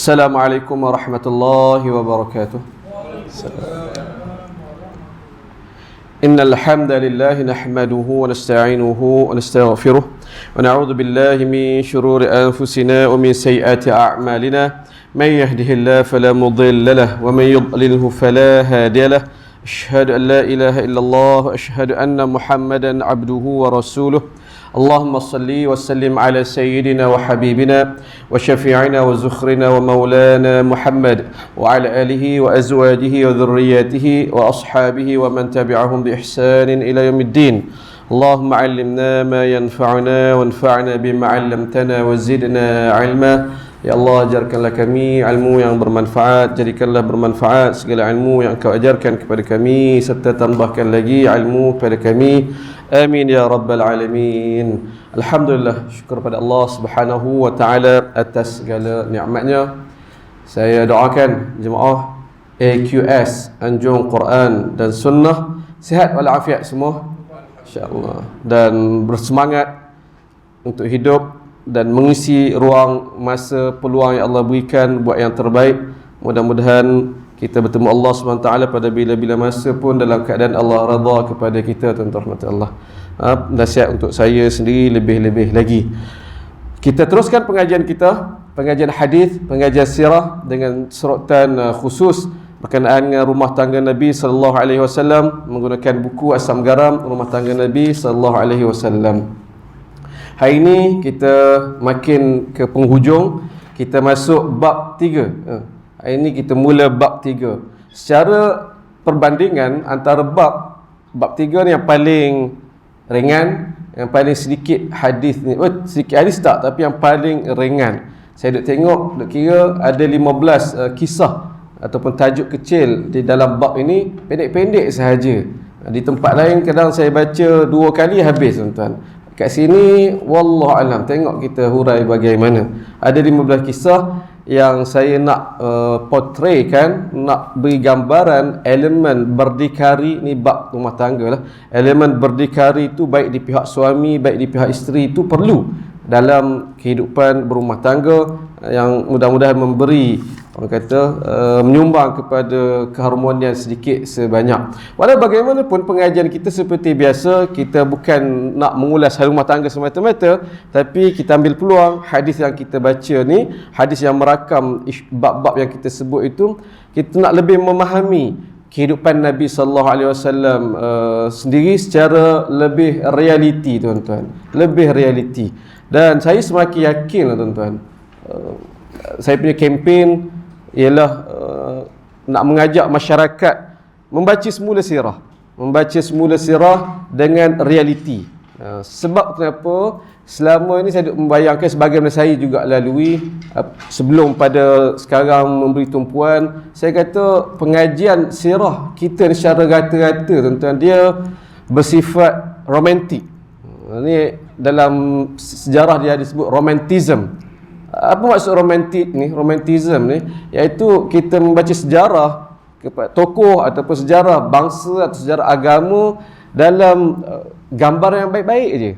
Assalamualaikum warahmatullahi wabarakatuh. Innal hamdalillah nahmaduhu wa nasta'inuhu wa nastaghfiruh wa na'udzu billahi min shururi anfusina wa min sayyiati a'malina. May yahdihillahu fala mudilla lahu wa may yudlilhu fala hadiya lahu. Asyhadu an la ilaha illallah wa asyhadu anna Muhammadan 'abduhu wa rasuluh. Allahumma salli wa sallim ala sayyidina wa habibina wa syafi'ina wa zukhrina wa maulana Muhammad wa ala alihi wa azwajihi wa dhurriyyatihi wa ashabihi wa man tabi'ahum bi ihsanin ila yaumiddin. Allahumma 'allimna ma yanfa'una wa anfa'na bima 'allamtana wa zidna 'ilma. Ya Allah, ajarkanlah kami ilmu yang bermanfaat, jadikanlah bermanfaat segala ilmu yang Engkau ajarkan kepada kami, serta tambahkan lagi ilmu kepada kami. Amin ya rabbal alamin. Alhamdulillah, syukur pada Allah Subhanahu wa taala atas segala nikmatnya. Saya doakan jemaah AQS Anjung Quran dan Sunnah sihat walafiat semua, insya-Allah, dan bersemangat untuk hidup dan mengisi ruang masa peluang yang Allah berikan buat yang terbaik. Mudah-mudahan kita bertemu Allah SWT pada bila-bila masa pun dalam keadaan Allah redha kepada kita, tuan-tuan rahmat Allah. Nasihat untuk saya sendiri lebih-lebih lagi. Kita teruskan pengajian kita, pengajian hadis, pengajian sirah dengan serotan khusus berkenaan dengan rumah tangga Nabi sallallahu alaihi wasallam menggunakan buku Asam Garam Rumah Tangga Nabi sallallahu alaihi wasallam. Hari ini kita makin ke penghujung, kita masuk bab 3. Hari ini kita mula bab 3. Secara perbandingan antara bab 3 ni yang paling ringan, yang paling sedikit hadis ni. Sedikit hadis tak, tapi yang paling ringan. Saya duk tengok, duk kira ada 15 kisah ataupun tajuk kecil di dalam bab ini, pendek-pendek sahaja. Di tempat lain kadang saya baca 2 kali habis, tuan-tuan. Kat sini wallahu alam, tengok kita hurai bagaimana. Ada 15 kisah yang saya nak portraykan, nak beri gambaran elemen berdikari ni bab rumah tangga lah. Elemen berdikari itu baik di pihak suami, baik di pihak isteri itu perlu dalam kehidupan berumah tangga yang mudah-mudahan memberi, orang kata, menyumbang kepada keharmonian sedikit sebanyak. Walau bagaimanapun pengajian kita seperti biasa, kita bukan nak mengulas hal rumah tangga semata-mata, tapi kita ambil peluang hadis yang kita baca ni, hadis yang merakam bab-bab yang kita sebut itu, kita nak lebih memahami kehidupan Nabi sallallahu alaihi wasallam sendiri secara lebih realiti, tuan-tuan, lebih realiti. Dan saya semakin yakin, tuan-tuan, saya punya kempen ialah nak mengajak masyarakat membaca semula sirah, membaca semula sirah dengan realiti. Sebab kenapa selama ini saya membayangkan, sebagaimana saya juga lalui sebelum pada sekarang memberi tumpuan, saya kata pengajian sirah kita secara rata-rata, tuan-tuan, dia bersifat romantik. Ni dalam sejarah dia disebut romantism. Apa maksud romantik ni? Romantism ni iaitu kita membaca sejarah kepada tokoh ataupun sejarah bangsa atau sejarah agama dalam gambar yang baik-baik je.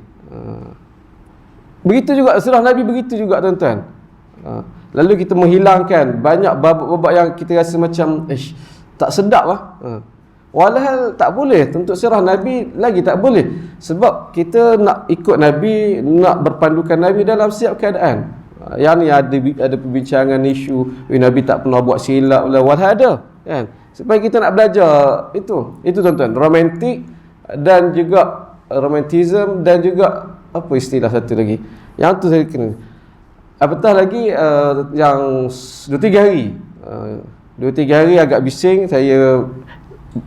Begitu juga sirah Nabi, begitu juga, tuan-tuan. Lalu kita menghilangkan banyak bab-bab yang kita rasa macam tak sedap lah. Walhal tak boleh. Untuk sirah Nabi lagi tak boleh. Sebab kita nak ikut Nabi, nak berpandukan Nabi dalam setiap keadaan. Yang ni ada perbincangan isu Nabi tak pernah buat silap lah, walhal ada, kan? Supaya kita nak belajar itu tuan-tuan, romantik dan juga romantism, dan juga apa istilah satu lagi yang tu saya kena apatah lagi, yang 2-3 hari 2-3 hari agak bising saya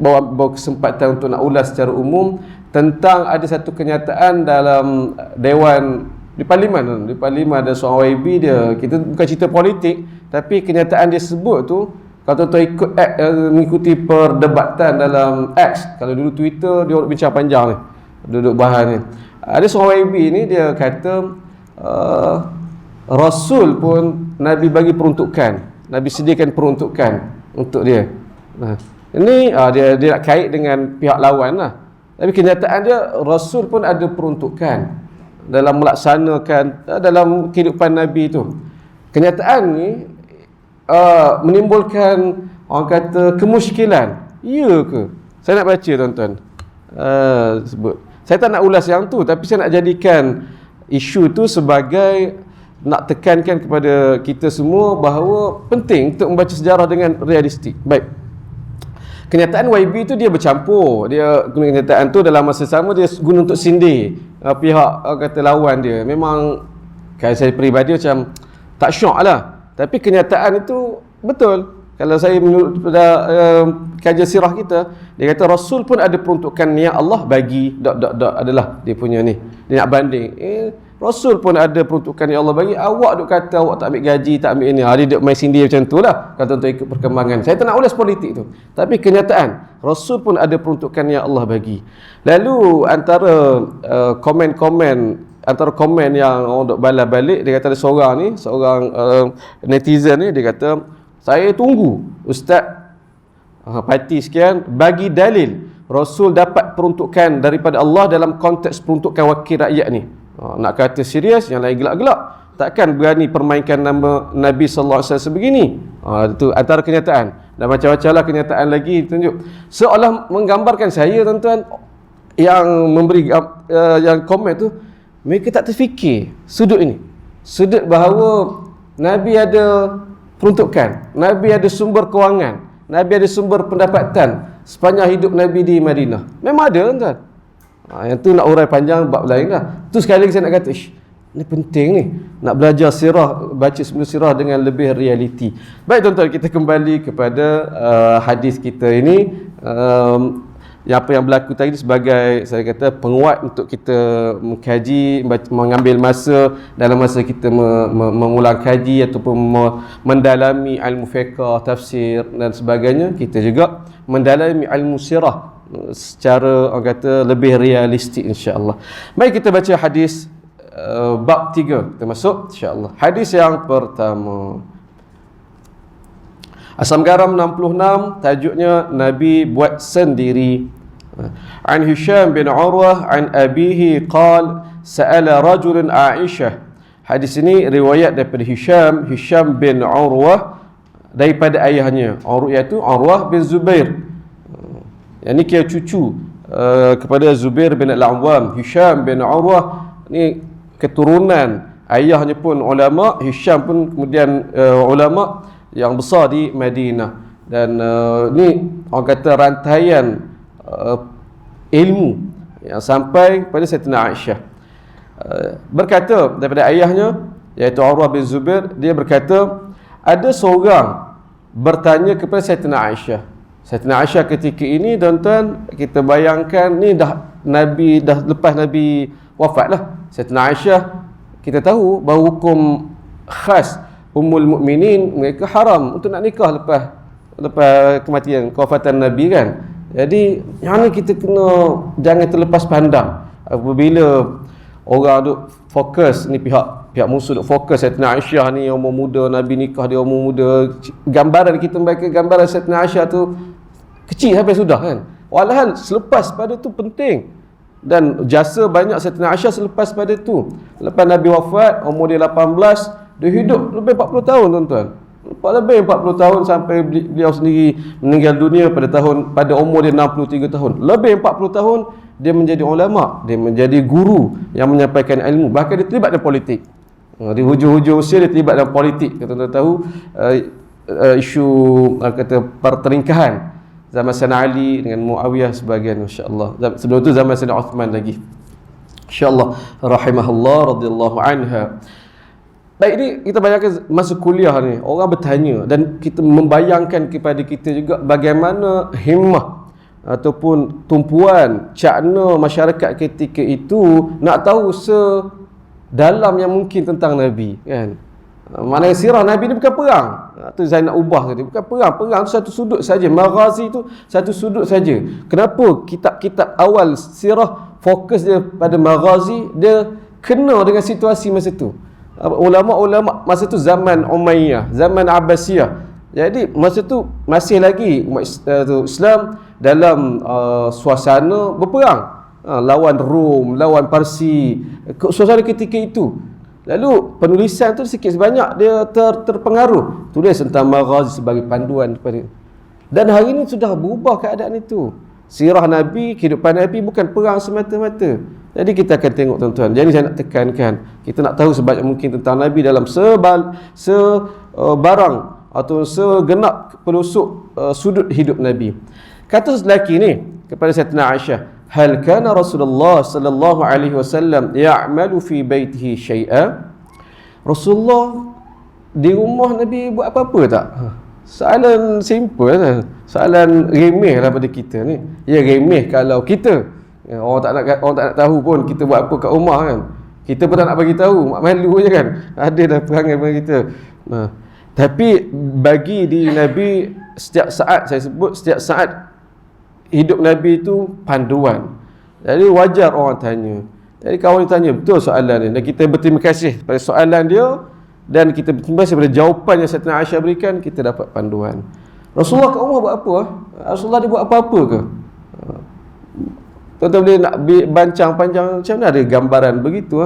bawa kesempatan untuk nak ulas secara umum tentang ada satu kenyataan dalam Dewan di Parlimen ada seorang YB dia, kita bukan cerita politik, tapi kenyataan dia sebut tu, kalau tuan-tuan ikut mengikuti perdebatan dalam X, kalau dulu Twitter dia bincang panjang ni, duduk bahan ni, ada seorang YB ni dia kata Rasul pun Nabi bagi peruntukan, Nabi sediakan peruntukan untuk dia. Ini dia nak kait dengan pihak lawan lah. Tapi kenyataan dia, Rasul pun ada peruntukan dalam melaksanakan dalam kehidupan Nabi itu. Kenyataan ni menimbulkan orang kata kemusykilan. Ya ke? Saya nak baca tuan-tuan. Sebut. Saya tak nak ulas yang tu, tapi saya nak jadikan isu tu sebagai nak tekankan kepada kita semua bahawa penting untuk membaca sejarah dengan realistik. Baik. Kenyataan YB tu dia bercampur. Dia guna kenyataan tu dalam masa sama dia guna untuk sindir pihak kata lawan dia. Memang kalau saya peribadi macam tak syok lah. Tapi kenyataan itu betul. Kalau saya menurut pada kajian sirah kita, dia kata Rasul pun ada peruntukan yang Allah bagi adalah dia punya ni. Dia nak banding. Rasul pun ada peruntukan yang Allah bagi. Awak duk kata awak tak ambil gaji, tak ambil ini. Dia duk main sindir macam tu lah. Kata untuk ikut perkembangan. Saya tak nak ulas politik tu. Tapi kenyataan, Rasul pun ada peruntukan yang Allah bagi. Lalu antara komen yang orang duk bala balik, dia kata ada seorang netizen ni, dia kata, saya tunggu Ustaz parti sekian bagi dalil Rasul dapat peruntukan daripada Allah dalam konteks peruntukan wakil rakyat ni. Nak kata serius, yang lain gelak-gelak. Takkan berani permainkan nama Nabi sallallahu alaihi wasallam sebegini. Itu antara kenyataan. Dan macam-macam lah kenyataan lagi tunjuk. Seolah menggambarkan saya tuan-tuan yang memberi yang komen tu, mereka tak terfikir sudut ini. Sudut bahawa Nabi ada peruntukan, Nabi ada sumber kewangan, Nabi ada sumber pendapatan sepanjang hidup Nabi di Madinah. Memang ada tuan-tuan. Yang tu nak urai panjang bab lain lah. Tu sekali lagi saya nak kata, ni penting ni, nak belajar sirah, baca sebelum sirah dengan lebih realiti. Baik tuan-tuan, kita kembali kepada hadis kita ini. Apa yang berlaku tadi sebagai, saya kata, penguat untuk kita mengkaji, mengambil masa dalam masa kita mengulang kaji ataupun mendalami ilmu fiqh, tafsir dan sebagainya. Kita juga mendalami ilmu sirah secara, orang kata, lebih realistik insya-Allah. Mari kita baca hadis bab 3. Kita masuk insya-Allah. Hadis yang pertama. Asam Garam 66, tajuknya Nabi buat sendiri. An Hisham bin Urwah an abihi qal sa'ala rajulun Aisyah. Hadis ini riwayat daripada Hisham bin Urwah daripada ayahnya. Iaitu Urwah bin Zubair. Yang ni kira cucu kepada Zubair bin Al-Awwam. Hisham bin Urwah ni keturunan ayahnya pun ulama, Hisham pun kemudian ulama yang besar di Madinah. Dan ni orang kata rantaian ilmu yang sampai kepada Sayyidatina Aisyah. Berkata daripada ayahnya iaitu Urwah bin Zubair, dia berkata ada seorang bertanya kepada Sayyidatina Aisyah. Sayyidatina Aisyah ketika ini tuan-tuan, kita bayangkan ni dah lepas Nabi wafat lah. Sayyidatina Aisyah kita tahu bahawa hukum khas Ummul Mukminin, mereka haram untuk nak nikah lepas kematian, kewafatan Nabi kan. Jadi yang ni kita kena jangan terlepas pandang. Apabila orang duk fokus ni, pihak musuh duk fokus Sayyidatina Aisyah ni umur muda, Nabi nikah dia umur muda, gambaran kita mereka gambaran Sayyidatina Aisyah tu kecil sampai sudah kan. Walhal selepas pada tu penting. Dan jasa banyak Sayyidatina Aisyah selepas pada tu. Lepas Nabi wafat, umur dia 18, dia hidup lebih 40 tahun tuan-tuan. Lebih 40 tahun sampai beliau sendiri meninggal dunia pada umur dia 63 tahun. Lebih 40 tahun dia menjadi ulama, dia menjadi guru yang menyampaikan ilmu. Bahkan dia terlibat dalam politik. Di hujung-hujung usia dia terlibat dalam politik. Kita tahu isu kata pertelingkahan zaman Sayyidina Ali dengan Muawiyah sebagian, insya-Allah. Sebelum tu zaman Sayyidina Uthman lagi. Insya-Allah rahimahullah radhiyallahu anha. Baik, ini kita bayangkan masa kuliah ni, orang bertanya dan kita membayangkan kepada kita juga bagaimana himmah ataupun tumpuan cakna masyarakat ketika itu nak tahu sedalam yang mungkin tentang Nabi kan. Maknanya sirah Nabi ni bukan perang. Tu saya nak ubah tadi, bukan perang. Perang tu satu sudut saja, maghazi tu satu sudut saja. Kenapa kitab-kitab awal sirah fokus dia pada maghazi, dia kena dengan situasi masa tu. Ulama-ulama masa tu zaman Umayyah, zaman Abbasiyah. Jadi masa tu masih lagi umat Islam dalam suasana berperang, lawan Rom, lawan Parsi. Suasana ketika itu Lalu penulisan tu sikit sebanyak dia terpengaruh, tulis tentang maghazi sebagai panduan kepada. Dan hari ini sudah berubah keadaan itu. Sirah Nabi, kehidupan Nabi bukan perang semata-mata. Jadi kita akan tengok tuan-tuan. Jadi saya nak tekankan, kita nak tahu sebanyak mungkin tentang Nabi dalam sebarang atau segenap pelusuk sudut hidup Nabi. Kata lelaki ni kepada Sayyidatina Aisyah, hal kana Rasulullah sallallahu alaihi wasallam ya'malu fi baitihi syai'a? Rasulullah di rumah Nabi buat apa-apa tak? Soalan simple lah. Soalan remeh lah pada kita ni. Ya, remeh kalau kita, orang tak nak tahu pun kita buat apa kat rumah kan. Kita pun tak nak bagi tahu, malu je kan. Ada dah perangai pada kita. Tapi bagi di Nabi, setiap saat, saya sebut setiap saat hidup Nabi itu panduan. Jadi wajar orang tanya. Jadi kawan tanya betul soalan ni, dan kita berterima kasih pada soalan dia, dan kita berterima kasih pada jawapan yang Sayyidatina Aisyah berikan. Kita dapat panduan. Rasulullah kat rumah buat apa? Rasulullah dia buat apa-apa ke? Tuan-tuan boleh nak bancang panjang macam mana ada gambaran begitu.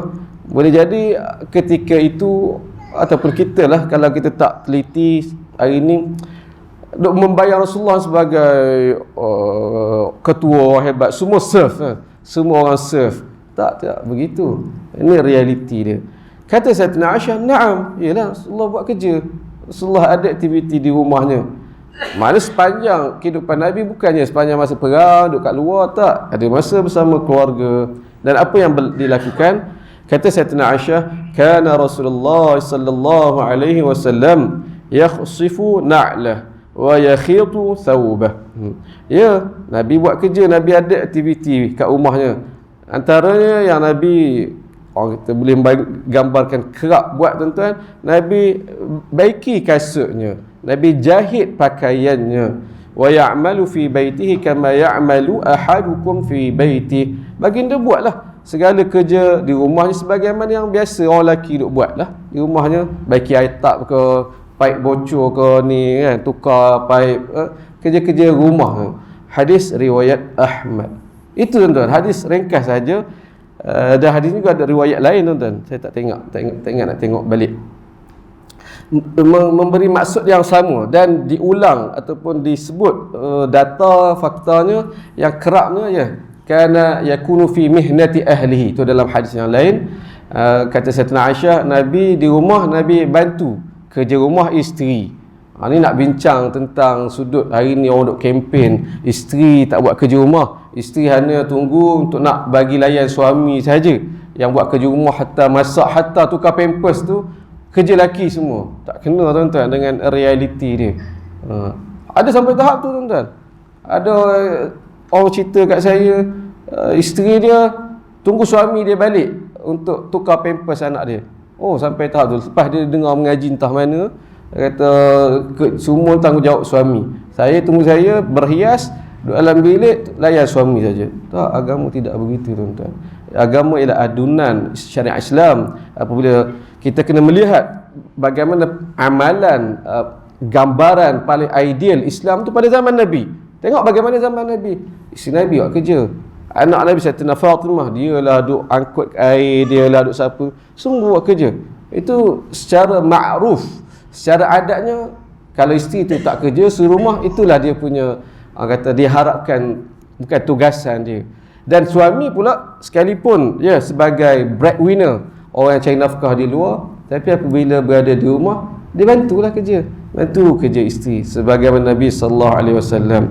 Boleh jadi ketika itu, ataupun kita lah, kalau kita tak teliti hari ini, duk membayang Rasulullah sebagai ketua orang hebat, semua serve, semua orang serve. Tak begitu. Ini realiti dia. Kata Sayyidatina Aisyah, na'am, yalah Rasulullah buat kerja. Rasulullah ada aktiviti di rumahnya. Mana sepanjang kehidupan Nabi, bukannya sepanjang masa perang duduk kat luar, tak. Ada masa bersama keluarga. Dan apa yang dilakukan? Kata Sayyidatina Aisyah, kana Rasulullah sallallahu alaihi wasallam yakhsifu na'lah wa yakhitu thawbah. Ya, Nabi buat kerja, Nabi ada aktiviti kat rumahnya. Antaranya yang Nabi, kita boleh gambarkan kerap buat tuan-tuan, Nabi baiki kasutnya, Nabi jahit pakaiannya. Wa ya'malu fi baitihi kama ya'malu ahadukum fi baitihi. Baginda buatlah segala kerja di rumahnya sebagaimana yang biasa orang lelaki duk buatlah di rumahnya, baiki air tap ke, paip bocor ke ni kan, tukar paip, kerja-kerja rumah. Hadis riwayat Ahmad. Itu tuan-tuan, hadis ringkas saja. Dan hadis ni juga ada riwayat lain tuan-tuan. Saya tak ingat nak tengok balik. Memberi maksud yang sama dan diulang ataupun disebut data faktanya yang kerapnya, ya, kana yakunu fi mihnati ahlihi. Itu dalam hadis yang lain. Kata Sayyidatina Aisyah, Nabi di rumah, Nabi bantu kerja rumah isteri. Ni nak bincang tentang sudut hari ni orang duk kempen isteri tak buat kerja rumah, isteri hanya tunggu untuk nak bagi layan suami saja. Yang buat kerja rumah, hatta masak, hatta tukar pampers tu kerja lelaki semua. Tak kena tuan-tuan dengan realiti dia. Ada sampai tahap tu tuan-tuan. Ada orang cerita kat saya, isteri dia tunggu suami dia balik untuk tukar pampers anak dia. Oh, sampai tahap tu. Lepas dia dengar mengaji entah mana, dia kata semua tanggungjawab suami. Saya tunggu, saya berhias duduk dalam bilik layan suami saja. Tak, agama tidak begitu tuan-tuan. Agama ialah adunan syariat Islam. Apabila kita kena melihat bagaimana amalan, gambaran paling ideal Islam tu pada zaman Nabi. Tengok bagaimana zaman Nabi. Isteri Nabi buat kerja. Anak Nabi Sayyidatina Fatimah, dialah duk angkut air, dialah duk sapu, semua buat kerja. Itu secara ma'ruf. Secara adatnya, kalau isteri tu tak kerja serumah, itulah dia punya, kata dia harapkan, bukan tugasan dia. Dan suami pula sekalipun ya sebagai breadwinner, orang yang cari nafkah di luar, tapi apabila berada di rumah, dia bantulah kerja, bantu kerja isteri sebagaimana Nabi sallallahu alaihi wasallam.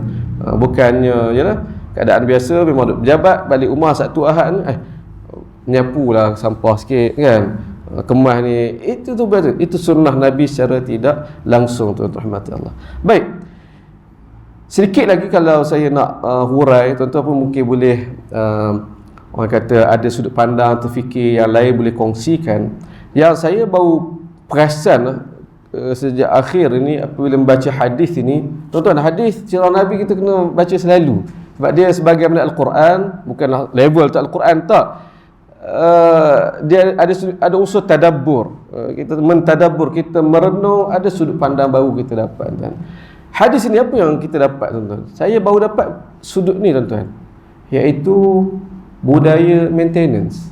Bukannya yalah keadaan biasa memang duk berjabat, balik rumah Sabtu Ahad ni nyapulah sampah sikit kan, kemas ni, itu tu betul. Itu sunnah Nabi secara tidak langsung, tuan-tuan rahmati Allah. Baik, sedikit lagi kalau saya nak hurai, tuan-tuan pun mungkin boleh orang kata ada sudut pandang terfikir yang lain boleh kongsikan. Yang saya baru perasan sejak akhir ini apabila membaca hadis ini, tuan-tuan, hadis sirah Nabi kita kena baca selalu sebab dia sebagaimana Al-Quran, bukanlah level tak Al-Quran, tak. Dia ada unsur tadabbur. Kita mentadabbur, kita merenung, ada sudut pandang baru kita dapat. Kan? Hadis ini apa yang kita dapat, tuan-tuan? Saya baru dapat sudut ni, tuan-tuan, iaitu budaya maintenance.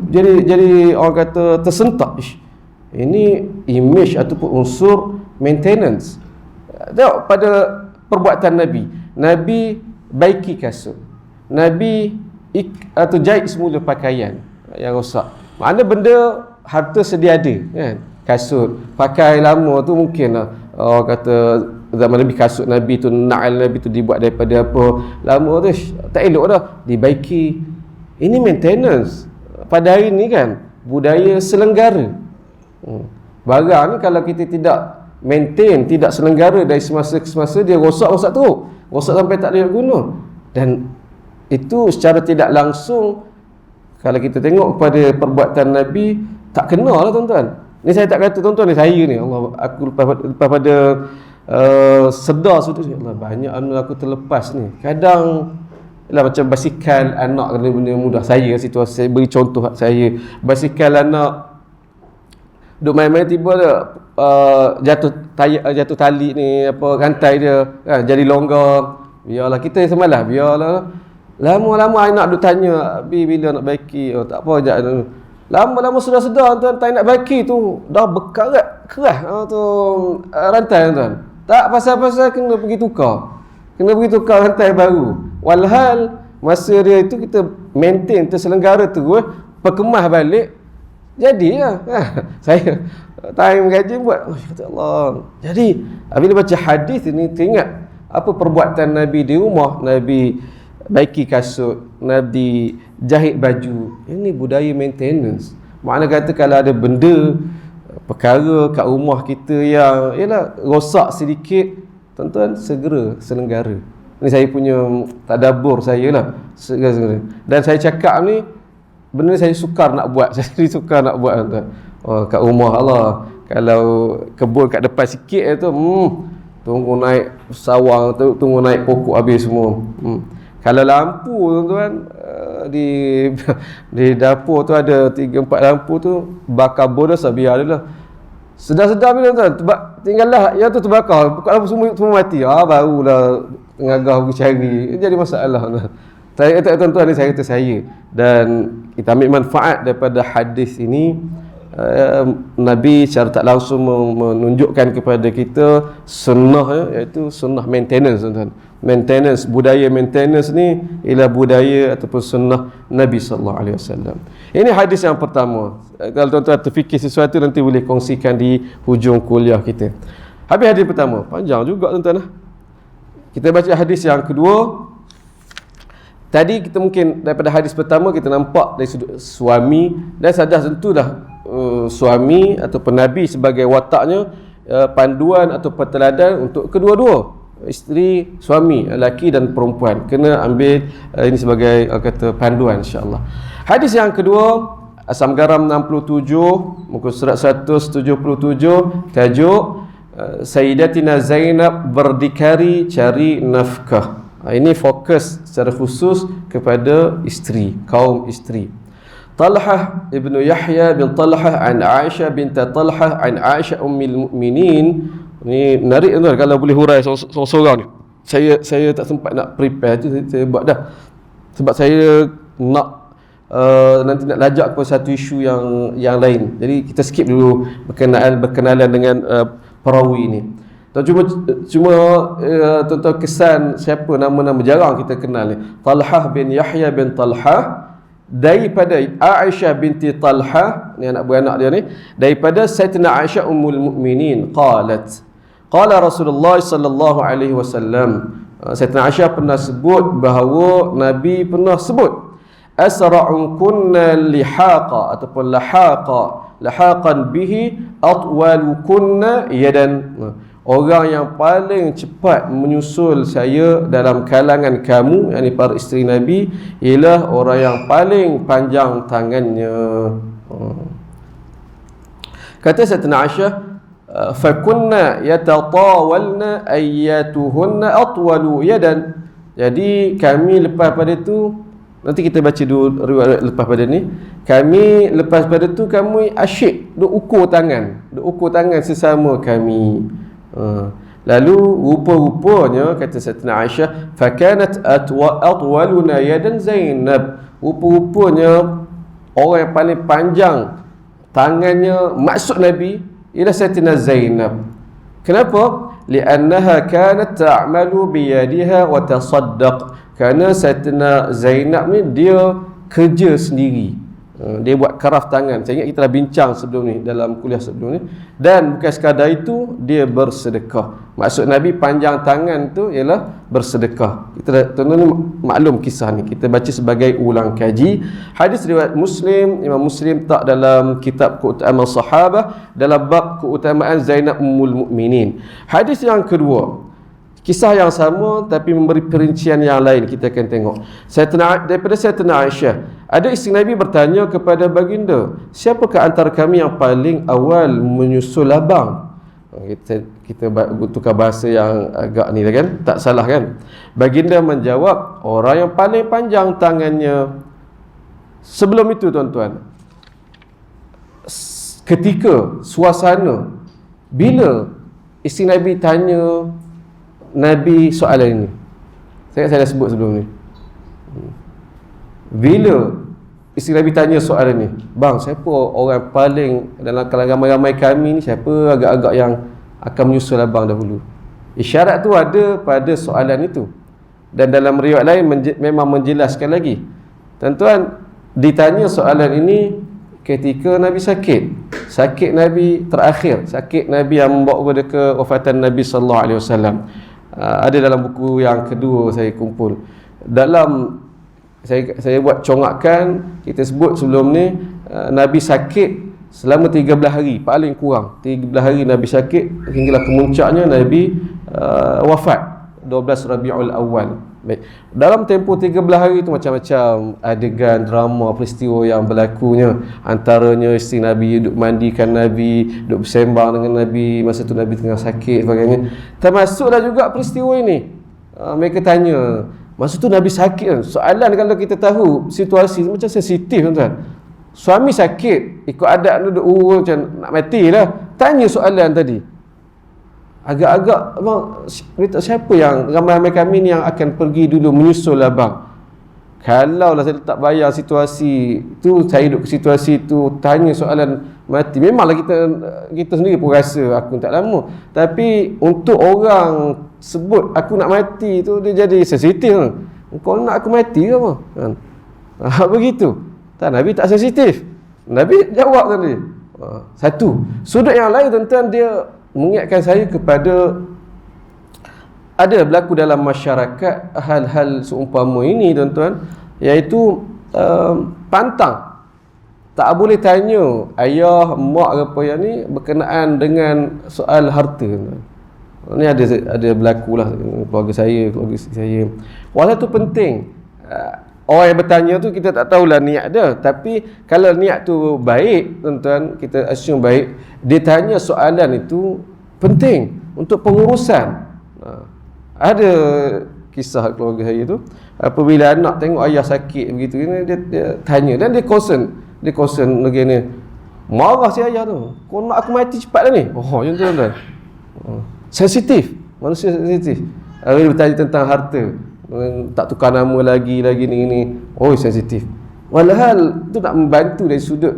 Jadi orang kata tersentak. Ini image ataupun unsur maintenance. Tengok pada perbuatan Nabi. Nabi baiki kasut. Nabi atau jahit semula pakaian yang rosak. Maknanya benda harta sedia ada kan. Kasut pakai lama tu mungkin orang kata zaman Nabi, kasut Nabi tu, na'al Nabi tu dibuat daripada apa, lama tu tak elok dah, dibaiki. Ini maintenance. Pada hari ni kan budaya selenggara. Barang ni kalau kita tidak maintain, tidak selenggara dari semasa ke semasa, dia rosak tu, rosak sampai tak ada guna. Dan itu secara tidak langsung, kalau kita tengok kepada perbuatan Nabi, tak kena lah tuan-tuan. Ni saya tak kata tuan-tuan ni, saya ni Allah, aku lepas pada sedar sudah, Allah banyak aku terlepas ni. Kadang lah macam basikal anak kena benda mudah. Saya situasi, saya beri contoh saya, basikal anak duk main-main, tiba dia jatuh tali ni, apa, rantai dia kan, jadi longgar. Biarlah kita semalah, biarlah. Lama-lama anak duk tanya, Abi bila nak baiki? Oh tak apa, sekejap. Lama-lama sudah sedar tuan, tak nak baiki tu dah berkarat keras tu rantai tuan. Tak pasal-pasal kena pergi tukar. Kena pergi tukar rantai baru. Walhal masa dia itu kita maintain, terselenggara terus, perkemas balik. Jadi lah. Saya time gaji buat, oh kata Allah. Jadi bila baca hadis ini, teringat apa perbuatan Nabi di rumah. Nabi baiki kasut, Nabi jahit baju. Ini budaya maintenance. Makna kata kalau ada benda, perkara kat rumah kita yang ialah rosak sedikit, tuan-tuan segera selenggara. Ini saya punya tadabbur saya lah, segera. Dan saya cakap ni benda saya sukar nak buat. Saya sukar nak buat tuan. Oh, kat rumah Allah, kalau kebun kat depan sikit tu, tunggu naik sawang, tunggu naik pokok habis semua. Kalau lampu tuan-tuan, di dapur tu ada 3-4 lampu tu, bakar boros biar dia lah. Sedar-sedar bila tuan, tinggallah yang tu terbakar, buka lampu semua mati. Barulah ngagah pergi cari. Jadi masalah. Saya kata tuan-tuan ni, saya kata saya. Dan kita ambil manfaat daripada hadis ini. Nabi secara tak langsung menunjukkan kepada kita sunnah, iaitu sunnah maintenance tuan-tuan. Maintenance, budaya maintenance ni ialah budaya ataupun sunnah Nabi SAW. Ini hadis yang pertama. Kalau tuan-tuan terfikir sesuatu, nanti boleh kongsikan di hujung kuliah kita. Habis hadis pertama, panjang juga tuan-tuan. Kita baca hadis yang kedua. Tadi kita mungkin daripada hadis pertama kita nampak dari sudut suami, dan sadar tentulah suami ataupun Nabi sebagai wataknya, panduan atau teladan untuk kedua-dua, isteri, suami, lelaki dan perempuan. Kena ambil ini sebagai kata panduan, insya-Allah. Hadis yang kedua, Asam Garam 67, muka surat 177, tajuk Sayyidatina Zainab berdikari cari nafkah. Ini fokus secara khusus kepada isteri, kaum isteri. Talhah ibnu Yahya bin Talhah an Aisyah binti Talhah an Aisyah ummil mu'minin. Ni menarik tuan, kalau boleh hurai seorang-seorang ni. Saya tak sempat nak prepare tu, saya buat dah. Sebab saya nak nanti nak lajak kepada satu isu yang lain. Jadi kita skip dulu berkenalan dengan perawi ni. Cuma tuan-tuan kesan siapa nama-nama jarang kita kenal ni. Talhah bin Yahya bin Talhah daripada Aisyah binti Talhah, ni anak beranak dia ni, daripada Sayyidatina Aisyah ummul mukminin qalat, qala Rasulullah sallallahu alaihi wasallam. Sayyidatina Aisyah pernah sebut bahawa Nabi pernah sebut, asra'un kunna lihaqa ataupun lahaqan bihi atwalu kunna yadan. Orang yang paling cepat menyusul saya dalam kalangan kamu, yakni para isteri Nabi, ialah orang yang paling panjang tangannya. Kata Sayyidatina Aisyah, fakunna yatatawalna ayyatuhunna atwalu yadan. Jadi kami lepas pada itu, nanti kita baca dulu riwayat lepas pada ni, kami lepas pada tu kami asyik duk ukur tangan sesama kami. Lalu rupa-rupanya, kata Sayyidatina Aisyah, fakanat atwaluna yadan Zainab, rupa-rupanya orang yang paling panjang tangannya maksud Nabi ialah Sayyidatina Zainab. Kenapa? Li'annaha kanat ta'malu biyadiha wa tasaddaq. Kerana Sayyidatina Zainab ni dia kerja sendiri. Dia buat karaf tangan. Saya ingat kita dah bincang sebelum ni, dalam kuliah sebelum ni. Dan bukan sekadar itu, dia bersedekah. Maksud Nabi panjang tangan tu ialah bersedekah. Kita tuan-tuan maklum kisah ni, kita baca sebagai ulang kaji. Hadis riwayat Muslim, Imam Muslim tak dalam kitab keutamaan sahabah, dalam bab keutamaan Zainab Ummul Mukminin. Hadis yang kedua, kisah yang sama tapi memberi perincian yang lain. Kita akan tengok daripada Sayyidatina Aisyah. Ada isteri Nabi bertanya kepada baginda, siapakah antara kami yang paling awal menyusul labang? Kita tukar bahasa yang agak ni kan, tak salah kan? Baginda menjawab, orang yang paling panjang tangannya. Sebelum itu tuan-tuan, ketika suasana bila isteri Nabi tanya Nabi soalan ini, saya dah sebut sebelum ni, bila isteri Nabi tanya soalan ni, bang, siapa orang paling dalam kalangan ramai-ramai kami ni, siapa agak-agak yang akan menyusul abang dahulu? Isyarat tu ada pada soalan itu. Dan dalam riwayat lain memang menjelaskan lagi. Tuan-tuan, ditanya soalan ini ketika Nabi sakit. Sakit Nabi terakhir, sakit Nabi yang membawa kepada kewafatan Nabi sallallahu alaihi wasallam. Ada dalam buku yang kedua saya kumpul. Dalam saya buat congakan, kita sebut sebelum ni, Nabi sakit selama 13 hari paling kurang. 13 hari Nabi sakit hinggalah kemuncaknya Nabi wafat 12 Rabiul Awal. Baik. Dalam tempoh 13 hari itu macam-macam adegan drama peristiwa yang berlakunya. Antaranya isteri Nabi duduk mandikan Nabi, duduk bersembang dengan Nabi masa tu Nabi tengah sakit sebagainya. Termasuklah juga peristiwa ini. Mereka tanya, masa tu Nabi sakit kan. Soalan kalau kita tahu situasi macam sensitif tuan-tuan. Suami sakit, ikut adat duduk macam nak mati lah. Tanya soalan tadi. Agak-agak, abang, siapa yang ramai-ramai kami ni yang akan pergi dulu menyusul abang? Kalaulah saya tak bayar situasi tu, saya duduk ke situasi tu, tanya soalan mati, memanglah kita sendiri pun rasa aku tak lama. Tapi untuk orang sebut aku nak mati tu, dia jadi sensitif. Kau nak aku mati ke apa? Begitu. Tak, Nabi tak sensitif. Nabi jawab tadi. Satu. Sudut yang lain tuan-tuan, dia mengingatkan saya kepada ada berlaku dalam masyarakat hal-hal seumpama ini tuan-tuan, iaitu pantang. Tak boleh tanya ayah, mak ke apa yang ni berkenaan dengan soal harta. Ini ada berlaku lah keluarga saya, keluarga saya. Walau tu penting. Orang yang bertanya tu kita tak tahulah niat dia, tapi kalau niat tu baik tuan-tuan, kita assume baik, dia tanya soalan itu penting untuk pengurusan. Ada kisah keluarga saya tu, apabila anak tengok ayah sakit begitu, dia tanya dan dia concern begini, marah si ayah tu, kau nak aku mati cepat dah ni. Macam tu tuan-tuan. Sensitif, manusia sensitif. Dia bertanya tentang harta, tak tukar nama lagi ni. Sensitif. Walhal tu nak membantu dari sudut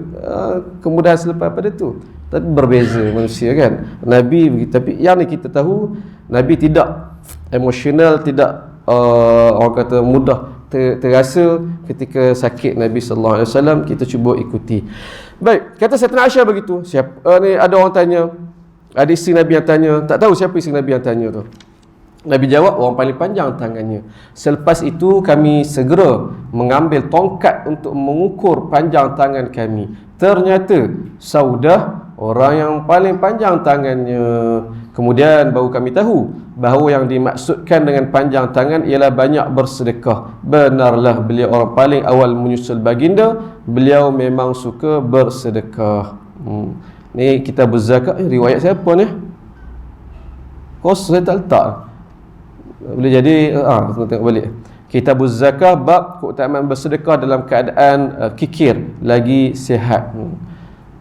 kemudahan selepas pada tu. Tapi berbeza manusia kan. Nabi begitu. Tapi yang ni kita tahu, Nabi tidak emosional, tidak orang kata mudah terasa ketika sakit Nabi sallallahu alaihi wasallam. Kita cuba ikuti. Baik, kata Sayyidatina Aisyah begitu. Ni ada orang tanya, ada isteri Nabi yang tanya, tak tahu siapa isteri Nabi yang tanya tu. Nabi jawab, orang paling panjang tangannya. Selepas itu kami segera mengambil tongkat untuk mengukur panjang tangan kami. Ternyata Saudah orang yang paling panjang tangannya. Kemudian baru kami tahu bahawa yang dimaksudkan dengan panjang tangan ialah banyak bersedekah. Benarlah beliau orang paling awal menyusul baginda. Beliau memang suka bersedekah. Ni kitab zakat. Riwayat siapa ni? Kos saya tak letak. Boleh jadi tengok balik. Kitab Zakah bab keutamaan bersedekah dalam keadaan kikir lagi sihat.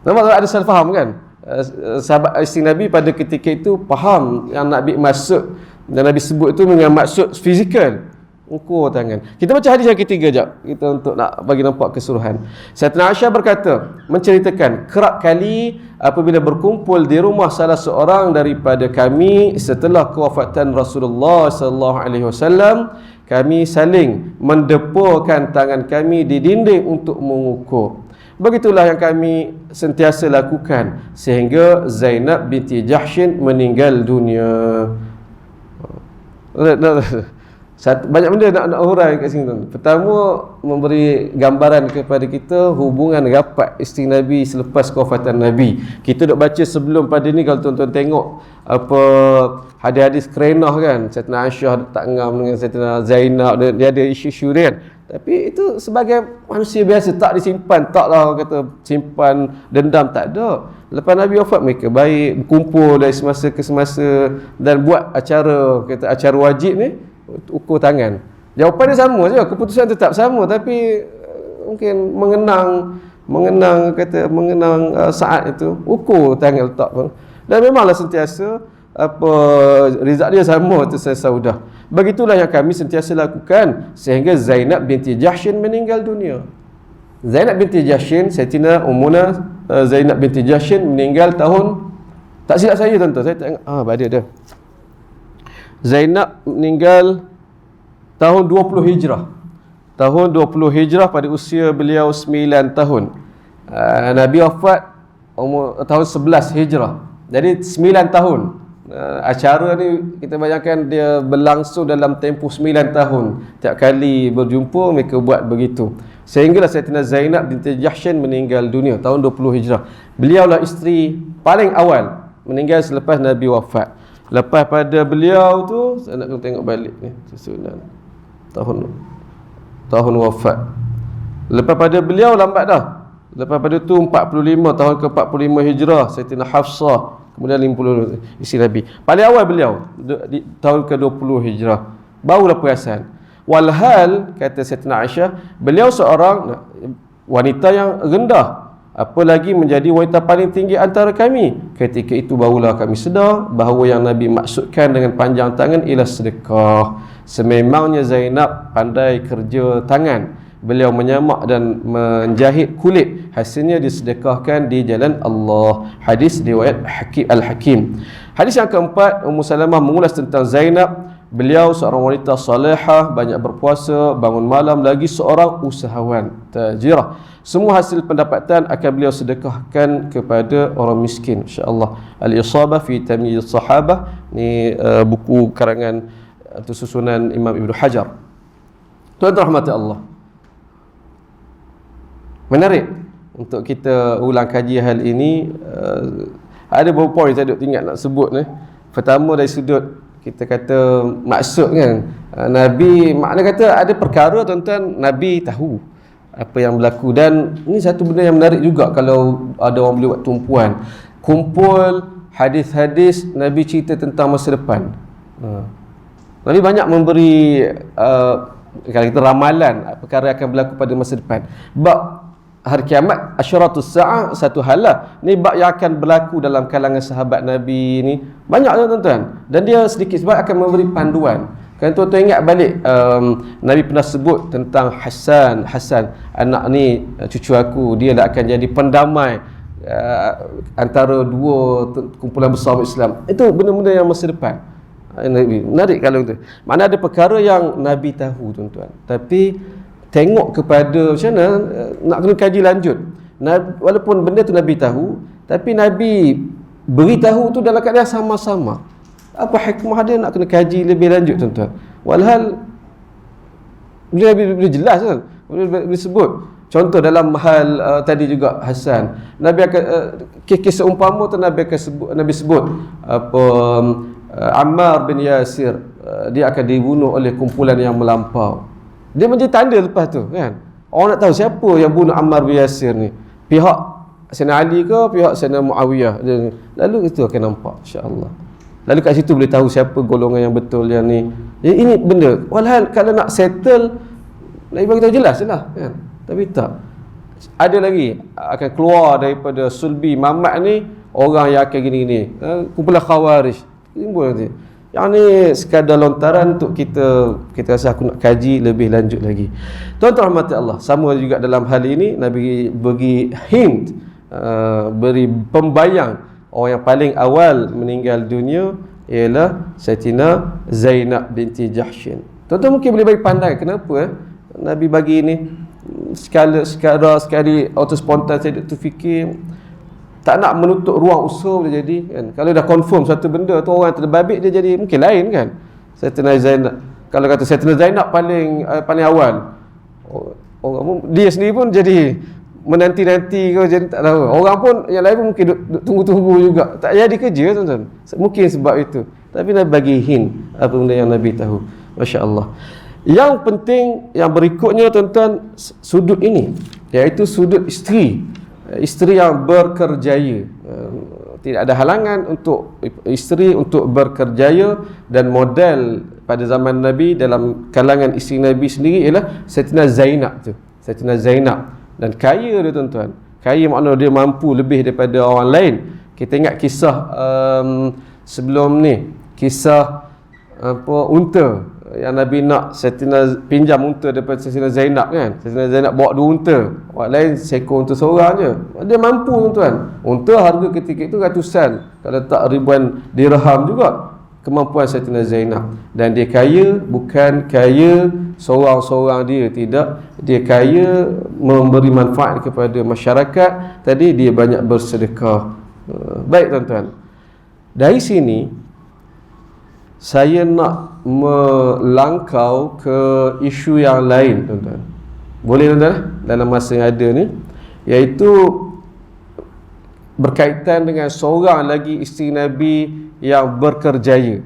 Nampak ada salah faham kan? Sahabat isteri Nabi pada ketika itu faham yang Nabi maksud, dan Nabi sebut itu dengan maksud fizikal. Ukur tangan. Kita baca hadis yang ketiga jap. Kita untuk nak bagi nampak keseluruhan. Sayyidina Aisyah berkata, menceritakan kerap kali apabila berkumpul di rumah salah seorang daripada kami setelah kewafatan Rasulullah sallallahu alaihi wasallam, kami saling mendepurkan tangan kami di dinding untuk mengukur. Begitulah yang kami sentiasa lakukan sehingga Zainab binti Jahshin meninggal dunia. Banyak benda nak hurai kat sini tuan. Pertama, memberi gambaran kepada kita hubungan rapat isteri Nabi selepas kewafatan Nabi. Kita duk baca sebelum pada ni, kalau tuan-tuan tengok apa hadis-hadis kerenah kan, Sayyidina Aisyah tak ngam dengan Sayyidina Zainab, dia ada isu-isu dia kan. Tapi itu sebagai manusia biasa, tak disimpan, taklah kata simpan dendam, tak ada. Lepas Nabi wafat, mereka baik berkumpul dari semasa ke semasa dan buat acara, kata acara wajib ni, ukur tangan. Jawapan dia sama je, keputusan tetap sama, tapi mungkin mengenang saat itu, ukur tangan letak pun. Dan memanglah sentiasa apa rizak dia sama tu Saudah. Begitulah yang kami sentiasa lakukan sehingga Zainab binti Jahshin meninggal dunia. Zainab binti Jahshin, Sayyidatina Ummuna Zainab binti Jahshin meninggal tahun, tak silap saya tuan-tuan, saya tak ingat, ada dah. Zainab meninggal tahun 20 Hijrah. Tahun 20 Hijrah pada usia beliau 9 tahun. Nabi wafat umur tahun 11 Hijrah. Jadi 9 tahun. Acara ni kita bayangkan dia berlangsung dalam tempoh 9 tahun. Tiap kali berjumpa mereka buat begitu. Sehinggalah Sayyidatina Zainab binti Jahshin meninggal dunia tahun 20 Hijrah. Beliaulah isteri paling awal meninggal selepas Nabi wafat. Lepas pada beliau tu, saya nak tengok balik ni susunan tahun wafat. Lepas pada beliau lambat dah. Lepas pada tu 45 tahun ke-45 Hijrah, Sayyidatina Hafsah, kemudian 50 isteri Nabi. Paling awal beliau di tahun ke-20 Hijrah. Barulah perasan. Walhal kata Sayyidatina Aisyah, beliau seorang wanita yang rendah, apalagi menjadi wanita paling tinggi antara kami. Ketika itu barulah kami sedar bahawa yang Nabi maksudkan dengan panjang tangan ialah sedekah. Sememangnya Zainab pandai kerja tangan. Beliau menyamak dan menjahit kulit, hasilnya disedekahkan di jalan Allah. Hadis riwayat Al-Hakim. Hadis yang keempat, Ummu Salamah mengulas tentang Zainab. Beliau seorang wanita salihah, banyak berpuasa, bangun malam, lagi seorang usahawan, tajirah. Semua hasil pendapatan akan beliau sedekahkan kepada orang miskin, insya-Allah. Al-Isabah fi Tamyiz Sahabah, ni buku karangan atau susunan Imam Ibnu Hajar. Tuan-tuan rahmati Allah, menarik untuk kita ulang kaji hal ini. Ada beberapa poin saya duk ingat nak sebut ni. Pertama, dari sudut kita kata maksud kan, Nabi, makna kata ada perkara tuan-tuan Nabi tahu apa yang berlaku. Dan ini satu benda yang menarik juga kalau ada orang boleh buat tumpuan, kumpul hadis-hadis Nabi cerita tentang masa depan. Nabi banyak memberi kalau kita ramalan perkara akan berlaku pada masa depan. Bab hari kiamat, asyaratus sa'ah, satu hal lah. Ni bab yang akan berlaku dalam kalangan sahabat Nabi ni banyak tuan-tuan. Dan dia sedikit sebab akan memberi panduan. Kan tuan-tuan ingat balik, Nabi pernah sebut tentang Hasan, anak ni cucu aku, dia lah akan jadi pendamai antara dua kumpulan besar Islam. Itu benda-benda yang masa depan. Nabi menarik kalau tu. Mana ada perkara yang Nabi tahu tuan-tuan, tapi tengok kepada macam mana nak kena kaji lanjut. Walaupun benda tu Nabi tahu, tapi Nabi beritahu tu dalam keadaan sama-sama. Apa hikmah dia nak kena kaji lebih lanjut tuan-tuan. Walhal Nabi jelas kan, boleh sebut. Contoh dalam hal tadi juga Hasan, Nabi akan kisah umpama tu Nabi sebut apa Ammar bin Yasir, dia akan dibunuh oleh kumpulan yang melampau. Dia menjadi tanda lepas tu kan. Orang nak tahu siapa yang bunuh Ammar bin Yasir ni. Pihak Sayyidina Ali ke pihak Sayyidina Muawiyah. Lalu itu akan nampak insya-Allah. Lalu kat situ boleh tahu siapa golongan yang betul yang ni. Jadi ini benda. Walhal kalau nak settle Nabi bagi tahu jelas lah kan. Tapi tak. Ada lagi akan keluar daripada sulbi Mamat ni orang yang akan gini-gini. Kumpulan Khawarij. Timbul nanti. Yang ni sekadar lontaran untuk kita rasa aku nak kaji lebih lanjut lagi. Tuan-tuan rahmati Allah, sama juga dalam hal ini Nabi bagi hint, beri pembayang orang yang paling awal meninggal dunia ialah Sayyidatina Zainab binti Jahshin. Tuan-tuan mungkin boleh bagi pandai kenapa Nabi bagi ini sekali auto spontan. Saya tu fikir tak nak menutup ruang usaha boleh jadi kan. Kalau dah confirm satu benda tu orang terbabit dia jadi mungkin lain kan. Sayyidatina Zainab, kalau kata Sayyidatina Zainab paling awal, orang pun dia sendiri pun jadi menanti-nanti ke, jadi tak tahu. Orang pun yang lain pun mungkin duk tunggu-tunggu juga. Tak jadi kerja tuan-tuan. Mungkin sebab itu. Tapi Nabi bagi hint apa benda yang Nabi tahu. Masya-Allah. Yang penting yang berikutnya tuan-tuan, sudut ini, iaitu sudut isteri. Isteri yang berkerjaya. Tidak ada halangan untuk isteri untuk berkerjaya, dan model pada zaman Nabi dalam kalangan isteri Nabi sendiri ialah Sayyidatina Zainab tu. Sayyidatina Zainab. Dan kaya dia tuan-tuan. Kaya makna dia mampu lebih daripada orang lain. Kita ingat kisah sebelum ni, kisah unta yang Nabi nak Sayyidatina pinjam unta daripada Sayyidatina Zainab kan. Sayyidatina Zainab bawa 2 unta, orang lain seekor unta seorang je. Dia mampu tuan-tuan. Unta harga ketika itu ratusan, kalau tak ribuan dirham juga kemampuan Sayyidatina Zainab. Dan dia kaya, bukan kaya seorang-seorang dia, tidak. Dia kaya memberi manfaat kepada masyarakat. Tadi dia banyak bersedekah. Baik tuan-tuan, dari sini saya nak melangkau ke isu yang lain tuan-tuan. Boleh tuan-tuan dalam masa yang ada ni, iaitu berkaitan dengan seorang lagi isteri Nabi yang berkerjaya.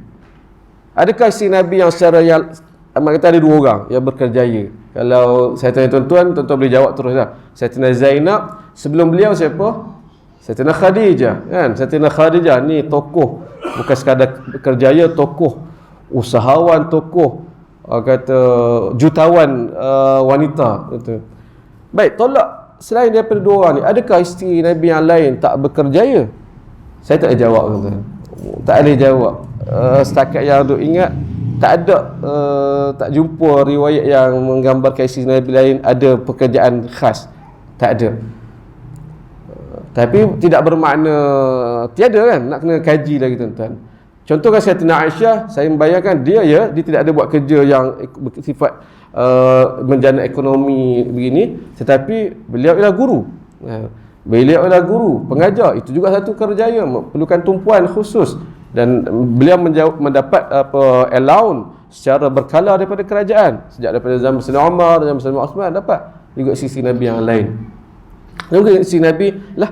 Adakah isteri Nabi yang secara yang amat kata ada 2 orang yang berkerjaya? Kalau saya tanya tuan-tuan, tuan-tuan boleh jawab terus lah. Sayyidatina Zainab, sebelum beliau siapa? Sayyidatina Khadijah kan. Sayyidatina Khadijah ni tokoh, bukan sekadar kerjaya, tokoh usahawan, tokoh kata jutawan wanita gitu. Baik, tolak selain daripada 2 orang ni, adakah isteri Nabi yang lain tak berkerjaya? Saya tak boleh jawab tuan-tuan. Tak boleh jawab. Setakat yang duk ingat, tak ada tak jumpa riwayat yang menggambarkan isteri Nabi lain ada pekerjaan khas. Tak ada. Tapi tidak bermakna tiada kan, nak kena kaji lagi tuan-tuan. Contohkan Sayyidatina Aisyah, saya membayangkan dia tidak ada buat kerja yang bersifat menjana ekonomi begini, tetapi beliau ialah guru. Beliau ialah guru, pengajar. Itu juga satu kerjaya, perlukan tumpuan khusus. Dan beliau mendapat allowance secara berkala daripada kerajaan. Sejak daripada zaman Sayyidina Umar, zaman Sayyidina Uthman, dapat juga sisi Nabi yang lain. Mungkin sisi Nabi lah,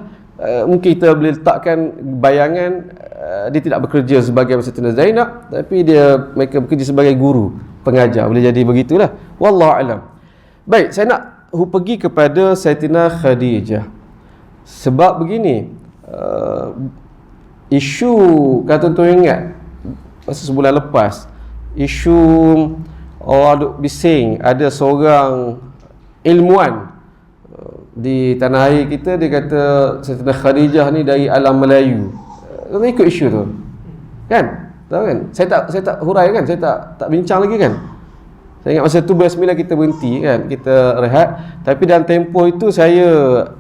mungkin kita boleh letakkan bayangan dia tidak bekerja sebagai Sayyidatina Zainab, tapi mereka bekerja sebagai guru, pengajar. Boleh jadi begitulah. Wallahu alam. Baik, saya nak pergi kepada Sayyidatina Khadijah. Sebab begini, isu, kalau tuan-tuan ingat masa sebulan lepas, isu orang duk bising ada seorang ilmuwan di tanah air kita, dia kata Sayyidatina Khadijah ni dari alam Melayu. Tuan ikut isu tu kan? Tahu kan? Saya tak hurai kan? Saya tak bincang lagi kan? Saya ingat masa tu bersemilan kita berhenti kan, kita rehat. Tapi dalam tempoh itu saya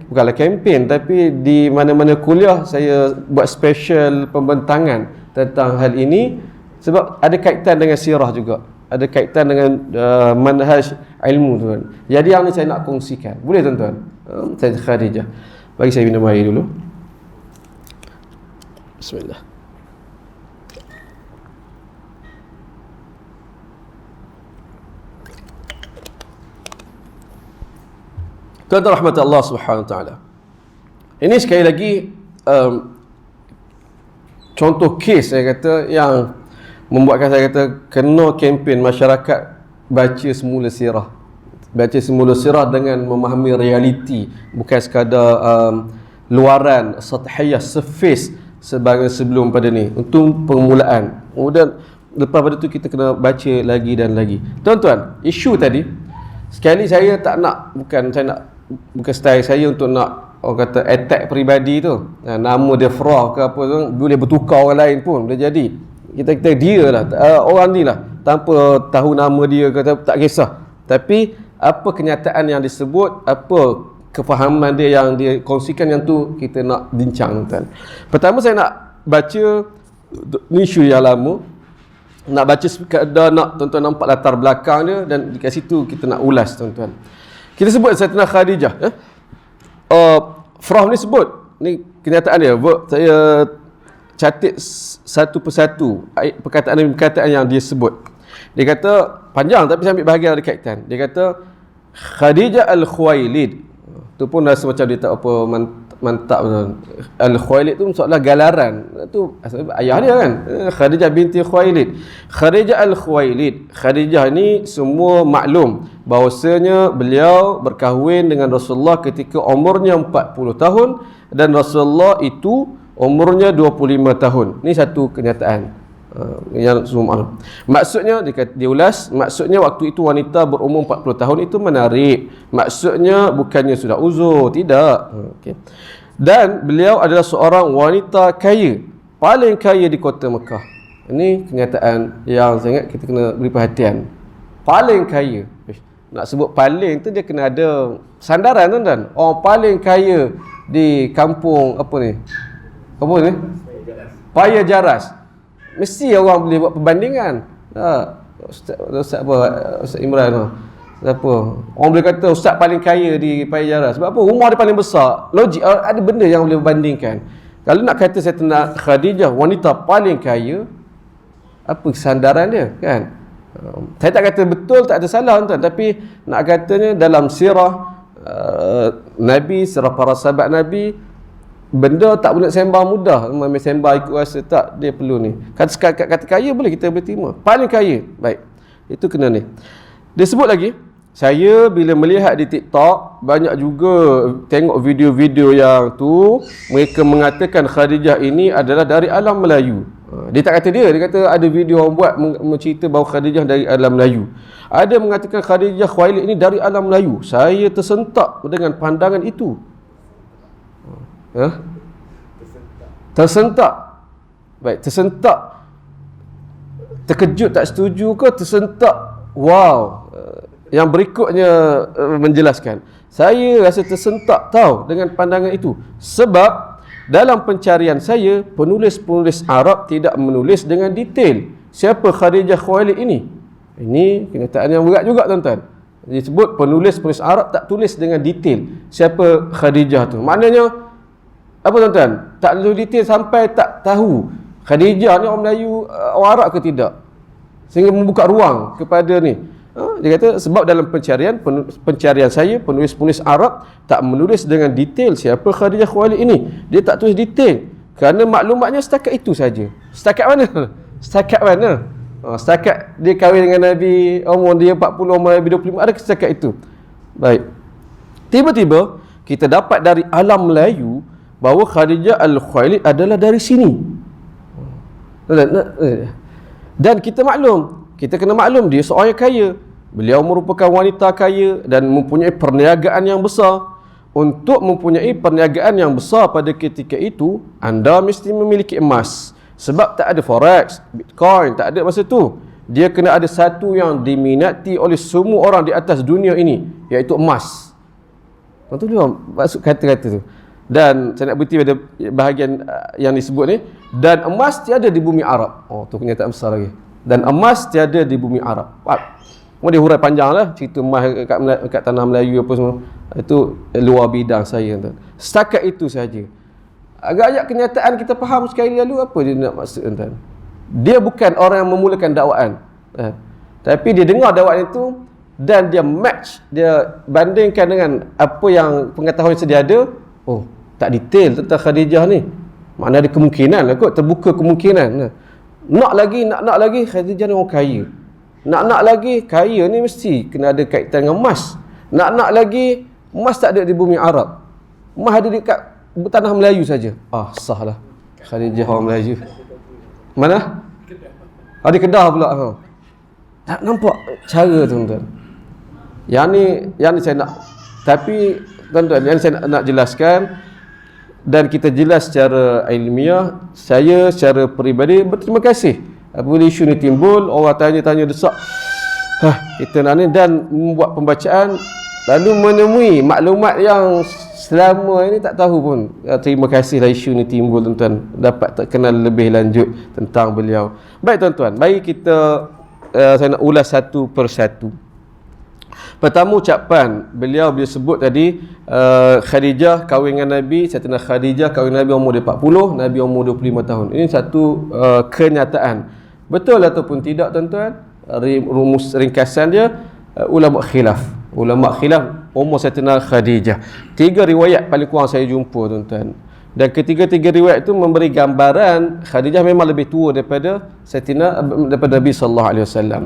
bukanlah kempen, tapi di mana-mana kuliah saya buat special pembentangan tentang hal ini, sebab ada kaitan dengan sirah juga, ada kaitan dengan manhaj ilmu tuan. Jadi yang ni saya nak kongsikan. Boleh tuan-tuan? Saya Khadijah. Bagi saya minum air dulu. Bismillah. Tuan-tuan rahmat Allah Subhanahu wa taala. Ini sekali lagi contoh kes saya kata yang membuatkan saya kata kena kempen masyarakat baca semula sirah. Baca semula sirah dengan memahami realiti, bukan sekadar luaran, sathiyah, surface sebagai sebelum pada ni, untuk permulaan. Kemudian lepas pada tu kita kena baca lagi dan lagi. Tuan-tuan, isu tadi sekali saya tak nak, bukan style saya untuk nak orang kata attack peribadi tu. Nama dia Frah ke apa tu, boleh bertukar orang lain pun boleh jadi. kita dia lah, orang ni lah, tanpa tahu nama dia kata tak kisah, tapi apa kenyataan yang disebut, apa kefahaman dia yang dia kongsikan, yang tu kita nak bincang tuan. Pertama saya nak baca ni isu yang lama, nak baca sekadar nak tuan-tuan nampak latar belakang dia, dan dekat situ kita nak ulas tuan-tuan. Kita sebut Sayyidatina Khadijah, Prof ni sebut ni kenyataan dia. Saya catat satu persatu perkataan yang dia sebut. Dia kata panjang tapi saya ambil bahagian ada kaitan. Dia kata Khadijah Al-Khuwailid. Tu pun rasa macam dia tak apa mantap. Al-Khuwailid tu seolah galaran. Tu ayah dia kan. Khadijah binti Khuwailid. Khadijah Al-Khuwailid. Khadijah ni semua maklum bahawasanya beliau berkahwin dengan Rasulullah ketika umurnya 40 tahun dan Rasulullah itu umurnya 25 tahun. Ni satu kenyataan yang semua maksudnya diulas. Maksudnya waktu itu wanita berumur 40 tahun itu menarik. Maksudnya bukannya sudah uzur, tidak. Okay. Dan beliau adalah seorang wanita kaya, paling kaya di kota Mekah. Ini kenyataan yang sangat kita kena beri perhatian. Paling kaya. Nak sebut paling tu dia kena ada sandaran tuan-tuan. Orang paling kaya di kampung apa ni? Apa ni? Paya Jaras. Mesti orang boleh buat perbandingan. Ustaz apa? Ustaz Imran. Siapa? Orang boleh kata ustaz paling kaya di Paya Jaras. Sebab apa? Rumah dia paling besar. Logik, ada benda yang boleh berbandingkan. Kalau nak kata Sayyidatina Khadijah wanita paling kaya, apa sandaran dia, kan? Saya tak kata betul, tak ada salah tuan, tapi nak katanya dalam sirah Nabi, sirah para sahabat Nabi, benda tak boleh sembah mudah. Memang sembah ikut rasa tak, dia perlu ni. Kata kaya boleh, kita boleh terima. Paling kaya, baik. Itu kena ni. Dia sebut lagi, saya bila melihat di TikTok, banyak juga tengok video-video yang tu, mereka mengatakan Khadijah ini adalah dari alam Melayu. Dia tak kata dia kata ada video orang buat mencerita bahawa Khadijah dari alam Melayu. Ada mengatakan Khadijah Khuwailid ini dari alam Melayu. Saya tersentak dengan pandangan itu. Tersentak. Baik, tersentak. Terkejut, tak setuju ke tersentak? Wow. Yang berikutnya menjelaskan. Saya rasa tersentak tahu dengan pandangan itu. Sebab dalam pencarian saya, penulis-penulis Arab tidak menulis dengan detail siapa Khadijah Khuwailid ini. Ini kenyataan yang berat juga tuan-tuan. Disebut penulis-penulis Arab tak tulis dengan detail siapa Khadijah tu. Maknanya apa tuan-tuan? Tak lalu detail sampai tak tahu Khadijah ni orang Melayu, orang Arab ke tidak. Sehingga membuka ruang kepada ni. Dia kata sebab dalam pencarian saya, penulis-penulis Arab tak menulis dengan detail siapa Khadijah Khuwailid ini. Dia tak tulis detail kerana maklumatnya setakat itu saja. Setakat mana? Setakat mana? Setakat dia kahwin dengan Nabi, umur dia 40, umur Nabi 25, ada setakat itu. Baik. Tiba-tiba kita dapat dari alam Melayu bahawa Khadijah Al-Khuwailid adalah dari sini. Dan kita maklum, kita kena maklum dia seorang yang kaya. Beliau merupakan wanita kaya dan mempunyai perniagaan yang besar. Untuk mempunyai perniagaan yang besar pada ketika itu, anda mesti memiliki emas. Sebab tak ada forex, bitcoin, tak ada masa tu. Dia kena ada satu yang diminati oleh semua orang di atas dunia ini, iaitu emas. Itu dia maksud kata-kata tu. Dan saya nak berhenti pada bahagian yang disebut ni. Dan emas tiada di bumi Arab. Oh, tu kenyataan besar lagi. Dan emas tiada di bumi Arab. Mau dia hurai panjang lah cerita emas kat tanah Melayu apa semua. Itu luar bidang saya tuan. Setakat itu saja. Agak-agak kenyataan kita faham sekali lalu apa dia nak maksud tuan. Dia bukan orang yang memulakan dakwaan. Tapi dia dengar dakwaan itu dan dia match, dia bandingkan dengan apa yang pengetahuan yang sedia ada. Oh, tak detail tentang Khadijah ni. Makna ada kemungkinan lah kot, terbuka kemungkinan. Nak lagi Khadijah ni orang kaya. Nak lagi kaya ni mesti kena ada kaitan dengan emas. Nak lagi emas tak ada di bumi Arab. Emas ada dekat tanah Melayu saja. Sahlah. Khadijah orang Melayu. Mana? Di Kedah pula. Tak nampak cara tuan-tuan. Yang ni saya nak, tapi tuan-tuan yang saya nak jelaskan dan kita jelas secara ilmiah. Saya secara peribadi berterima kasih Apabila isu ni timbul, orang tanya-tanya desak, kita nak ni, dan membuat pembacaan, lalu menemui maklumat yang selama ini tak tahu pun. Terima kasihlah isu ni timbul, tuan-tuan, dapat terkenal lebih lanjut tentang beliau. Baik tuan-tuan, mari kita saya nak ulas satu persatu. Pertama, ucapan beliau sebut tadi, Khadijah kahwin dengan Nabi, Sayyidatina Khadijah kahwin Nabi umur dia 40, Nabi umur 25 tahun. Ini satu kenyataan. Betul ataupun tidak tuan-tuan? Rumus ringkasan dia, ulama khilaf umur Sayyidatina Khadijah. 3 riwayat paling kurang saya jumpa tuan-tuan. Dan ketiga-tiga riwayat itu memberi gambaran Khadijah memang lebih tua daripada Nabi sallallahu alaihi wasallam.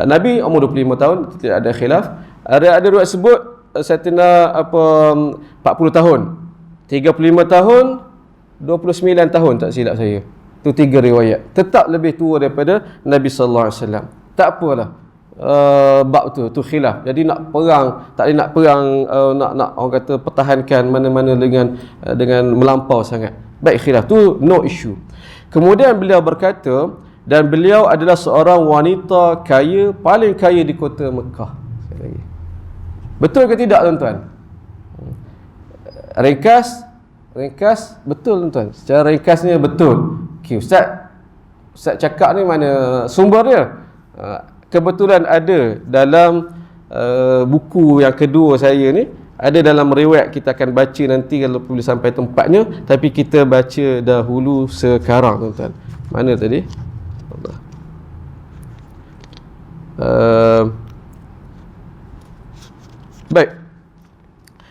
Nabi umur 25 tahun, tidak ada khilaf. Ada riwayat sebut Sayyidatina 40 tahun, 35 tahun, 29 tahun tak silap saya. Itu 3 riwayat. Tetap lebih tua daripada Nabi sallallahu alaihi wasallam. Tak apalah. Bab tu khilaf. Jadi nak perang, tak nak perang, nak orang kata pertahankan mana-mana dengan melampau sangat. Baik, khilaf tu no issue. Kemudian beliau berkata, dan beliau adalah seorang wanita kaya, paling kaya di kota Mekah. Betul ke tidak tuan-tuan? Ringkas betul tuan-tuan. Secara ringkasnya betul. Okay, Ustaz cakap ni mana sumber dia? Kebetulan ada dalam buku yang kedua saya ni, ada dalam riwayat, kita akan baca nanti kalau boleh sampai tempatnya, tapi kita baca dahulu sekarang tuan-tuan. Mana tadi? Baik.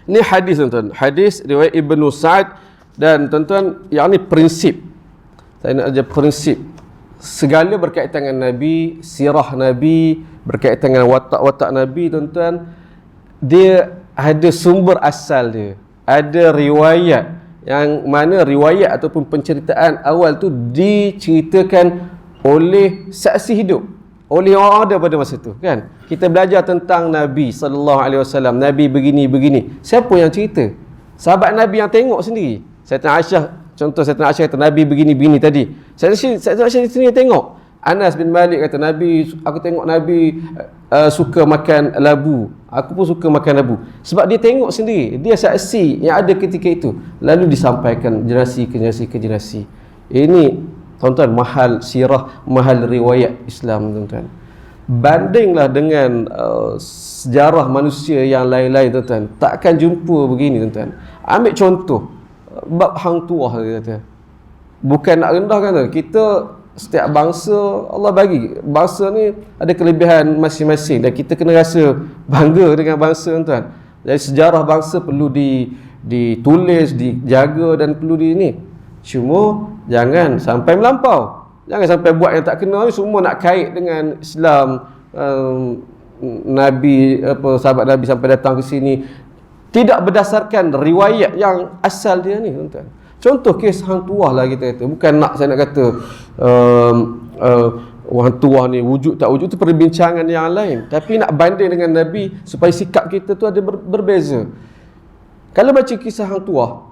Ini hadis tuan-tuan. Hadis riwayat Ibnu Sa'ad, dan tuan-tuan, yang ni prinsip. Saya nak ajar prinsip. Segala berkaitan dengan Nabi, sirah Nabi, berkaitan dengan watak-watak Nabi tuan-tuan, dia ada sumber asal dia. Ada riwayat, yang mana riwayat ataupun penceritaan awal tu diceritakan oleh saksi hidup, oleh orang ada pada masa tu, kan? Kita belajar tentang Nabi sallallahu alaihi wasallam, Nabi begini. Siapa yang cerita? Sahabat Nabi yang tengok sendiri. Sayyidatina Aisyah, contoh Sayyidatina Aisyah kata Nabi begini tadi. Sayyidatina Aisyah di sini tengok. Anas bin Malik kata aku tengok Nabi suka makan labu. Aku pun suka makan labu. Sebab dia tengok sendiri, dia saksi yang ada ketika itu. Lalu disampaikan generasi ke generasi. Ini tuan-tuan mahal sirah, mahal riwayat Islam tuan-tuan. Bandinglah dengan sejarah manusia yang lain-lain tuan-tuan, takkan jumpa begini tuan-tuan. Ambil contoh bab hang tuah, dia kata. Bukan nak rendahkan tuan. Kita setiap bangsa Allah bagi, bangsa ni ada kelebihan masing-masing, dan kita kena rasa bangga dengan bangsa tuan. Jadi sejarah bangsa perlu ditulis, dijaga, dan perlu ini. Cuma jangan sampai melampau. Jangan sampai buat yang tak kena ni, semua nak kait dengan Islam, Nabi, sahabat Nabi sampai datang ke sini, tidak berdasarkan riwayat yang asal dia ni tuan-tuan. Contoh kes hang tuah lah kita kata. Bukan saya nak kata hang tuah ni wujud tak wujud, tu perbincangan yang lain. Tapi nak banding dengan Nabi supaya sikap kita tu ada berbeza. Kalau baca kisah hang tuah,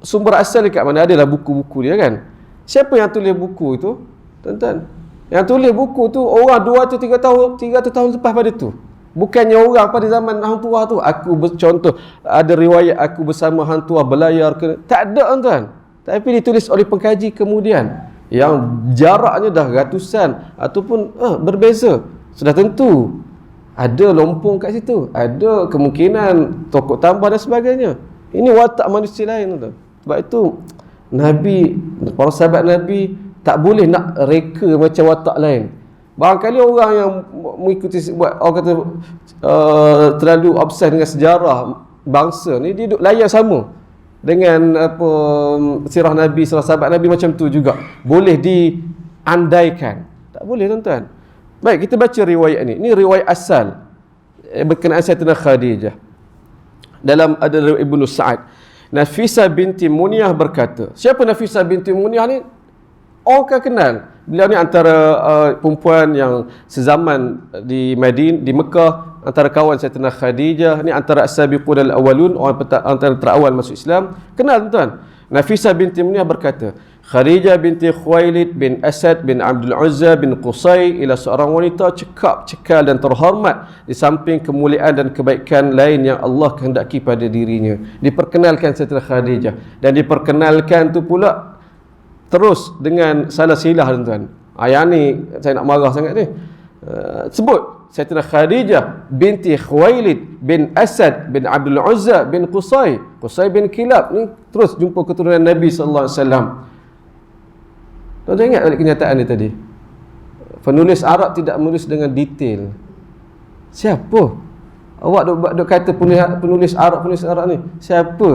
sumber asal dekat mana? Adalah buku-buku dia, kan? Siapa yang tulis buku itu? Tuan-tuan, yang tulis buku tu orang 200-300 tahun lepas pada tu. Bukannya orang pada zaman hang tuah tu, contoh ada riwayat aku bersama hang tuah berlayar ke, tak ada tuan-tuan. Tapi ditulis oleh pengkaji kemudian, yang jaraknya dah ratusan ataupun berbeza. Sudah tentu ada lompong kat situ, ada kemungkinan tokoh tambah dan sebagainya. Ini watak manusia lain tuan. Sebab itu Nabi, para sahabat Nabi tak boleh nak reka macam watak lain. Barangkali orang yang mengikuti orang kata terlalu obses dengan sejarah bangsa ni, dia duduk layan sama dengan sirah Nabi, sirah sahabat Nabi macam tu juga. Boleh diandaikan. Tak boleh tuan-tuan. Baik, kita baca riwayat ni. Ini riwayat asal berkenaan Sayyidatina Khadijah. Dalam ada riwayat Ibnu Sa'ad. Nafisah binti Muniyah berkata. Siapa Nafisah binti Muniyah ni? Orang kan kenal. Beliau ni antara perempuan yang sezaman di Madinah, di Mekah, antara kawan Sayyidatina Khadijah. Ni antara as-sabiqun al-awwalun, orang antara terawal masuk Islam. Kenal tuan. Nafisah binti Muniyah berkata, Khadijah binti Khuwailid bin Asad bin Abdul Uzza bin Qusay ialah seorang wanita cekal dan terhormat di samping kemuliaan dan kebaikan lain yang Allah kehendaki pada dirinya. Diperkenalkan setelah Khadijah, dan diperkenalkan tu pula terus dengan salah silah, tuan-tuan. Yang ni saya nak marah sangat ni. Sebut Sayyidatina Khadijah binti Khuwailid bin Asad bin Abdul Uzza bin Qusay bin Kilab ni terus jumpa keturunan Nabi sallallahu alaihi wasallam. Tuan-tuan ingat balik kenyataan ni tadi. Penulis Arab tidak menulis dengan detail. Siapa? Awak duk kata penulis Arab ni. Siapa?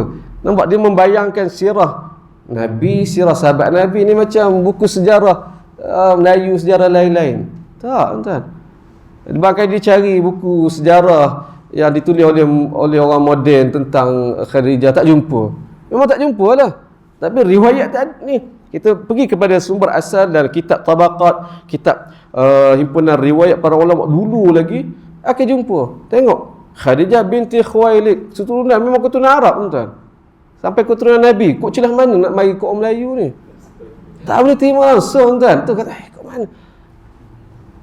Nampak dia membayangkan sirah Nabi, sirah sahabat Nabi ni macam buku sejarah Melayu, sejarah lain-lain. Tak, tuan-tuan. Bahkan dia cari buku sejarah yang ditulis oleh orang moden tentang Khadijah, tak jumpa. Memang tak jumpa lah. Tapi riwayat ni, kita pergi kepada sumber asal dan kitab tabaqat, kitab himpunan riwayat para ulama dulu lagi, akan jumpa. Tengok, Khadijah binti Khuwailid, keturunan memang keturunan Arab, tuan-tuan. Sampai keturunan Nabi. Kok celah mana nak mari ke orang Melayu ni? Tak boleh terima langsung, tuan. Tu kata, kok mana?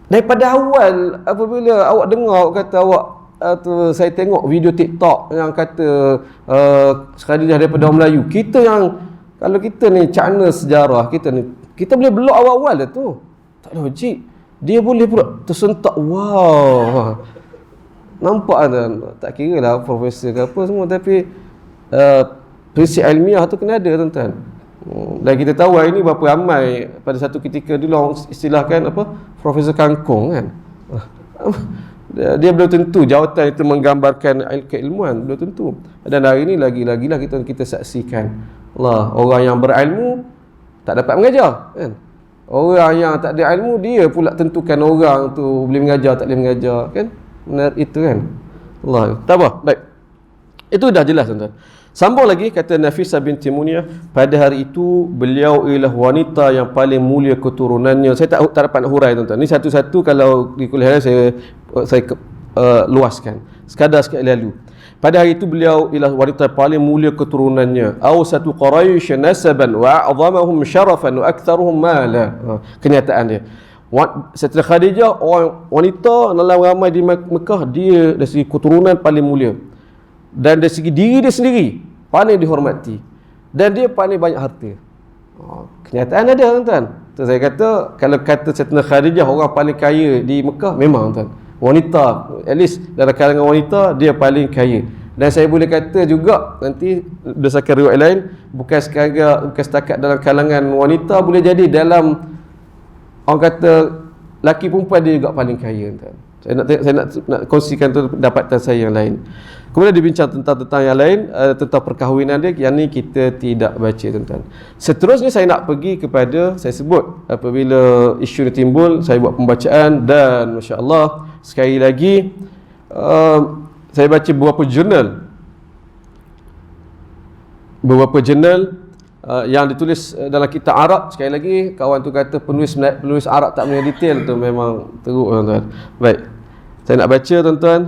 Daripada awal apabila awak dengar awak kata awak saya tengok video TikTok yang kata Khadijah daripada orang Melayu. Kita yang kalau kita ni cakna sejarah kita boleh belok awal-awal dah tu. Tak logik. Dia boleh pula tersentak. Wow. Nampak kan? Tak kira lah profesor ke apa semua, tapi prinsip ilmiah tu kena ada, tuan-tuan. Dan kita tahu hari ni berapa ramai pada satu ketika dulu orang istilahkan apa, Profesor Kangkung kan. Dia belum tentu jawatan itu menggambarkan keilmuan, belum tentu. Dan hari ni lagi-lagi lah kita saksikan Allah, orang yang berilmu tak dapat mengajar kan. Orang yang tak ada ilmu dia pula tentukan orang tu boleh mengajar tak boleh mengajar kan. Benar itu kan. Allah. Tak apa. Baik. Itu dah jelas, tuan-tuan. Sambung lagi kata Nafisah binti Muniyah, pada hari itu beliau ialah wanita yang paling mulia keturunannya. Saya tak dapat nak hurai, tuan-tuan. Ini satu-satu kalau di kuliah saya luaskan. Sekadar sekali lalu. Pada hari itu beliau ialah wanita paling mulia keturunannya. Awsatu Quraisy nasaban wa a'zamahum syarafan wa aktsaruhum mala. Kenyataan dia. Setelah Khadijah, orang wanita dalam ramai di Mekah, dia dari segi keturunan paling mulia. Dan dari segi diri dia sendiri paling dihormati, dan dia paling banyak harta. Kenyataan ada, tuan-tuan. Saya kata kalau kata Sayyidatina Khadijah orang paling kaya di Mekah, memang, tuan, wanita, at least dalam kalangan wanita dia paling kaya. Dan saya boleh kata juga nanti berdasarkan riwayat lain, bukan setakat dalam kalangan wanita, boleh jadi dalam orang kata laki perempuan dia juga paling kaya, tuan. Saya nak kongsikan tu dapatan saya yang lain. Kemudian dibincang tentang yang lain, tentang perkahwinan dia, yang ni kita tidak baca, tuan-tuan. Seterusnya saya nak pergi kepada, saya sebut apabila isu ni timbul, saya buat pembacaan, dan Masya Allah sekali lagi saya baca beberapa jurnal yang ditulis dalam kitab Arab. Sekali lagi kawan tu kata penulis Arab tak punya detail, tu memang teruk, tuan-tuan. Baik, saya nak baca, tuan-tuan.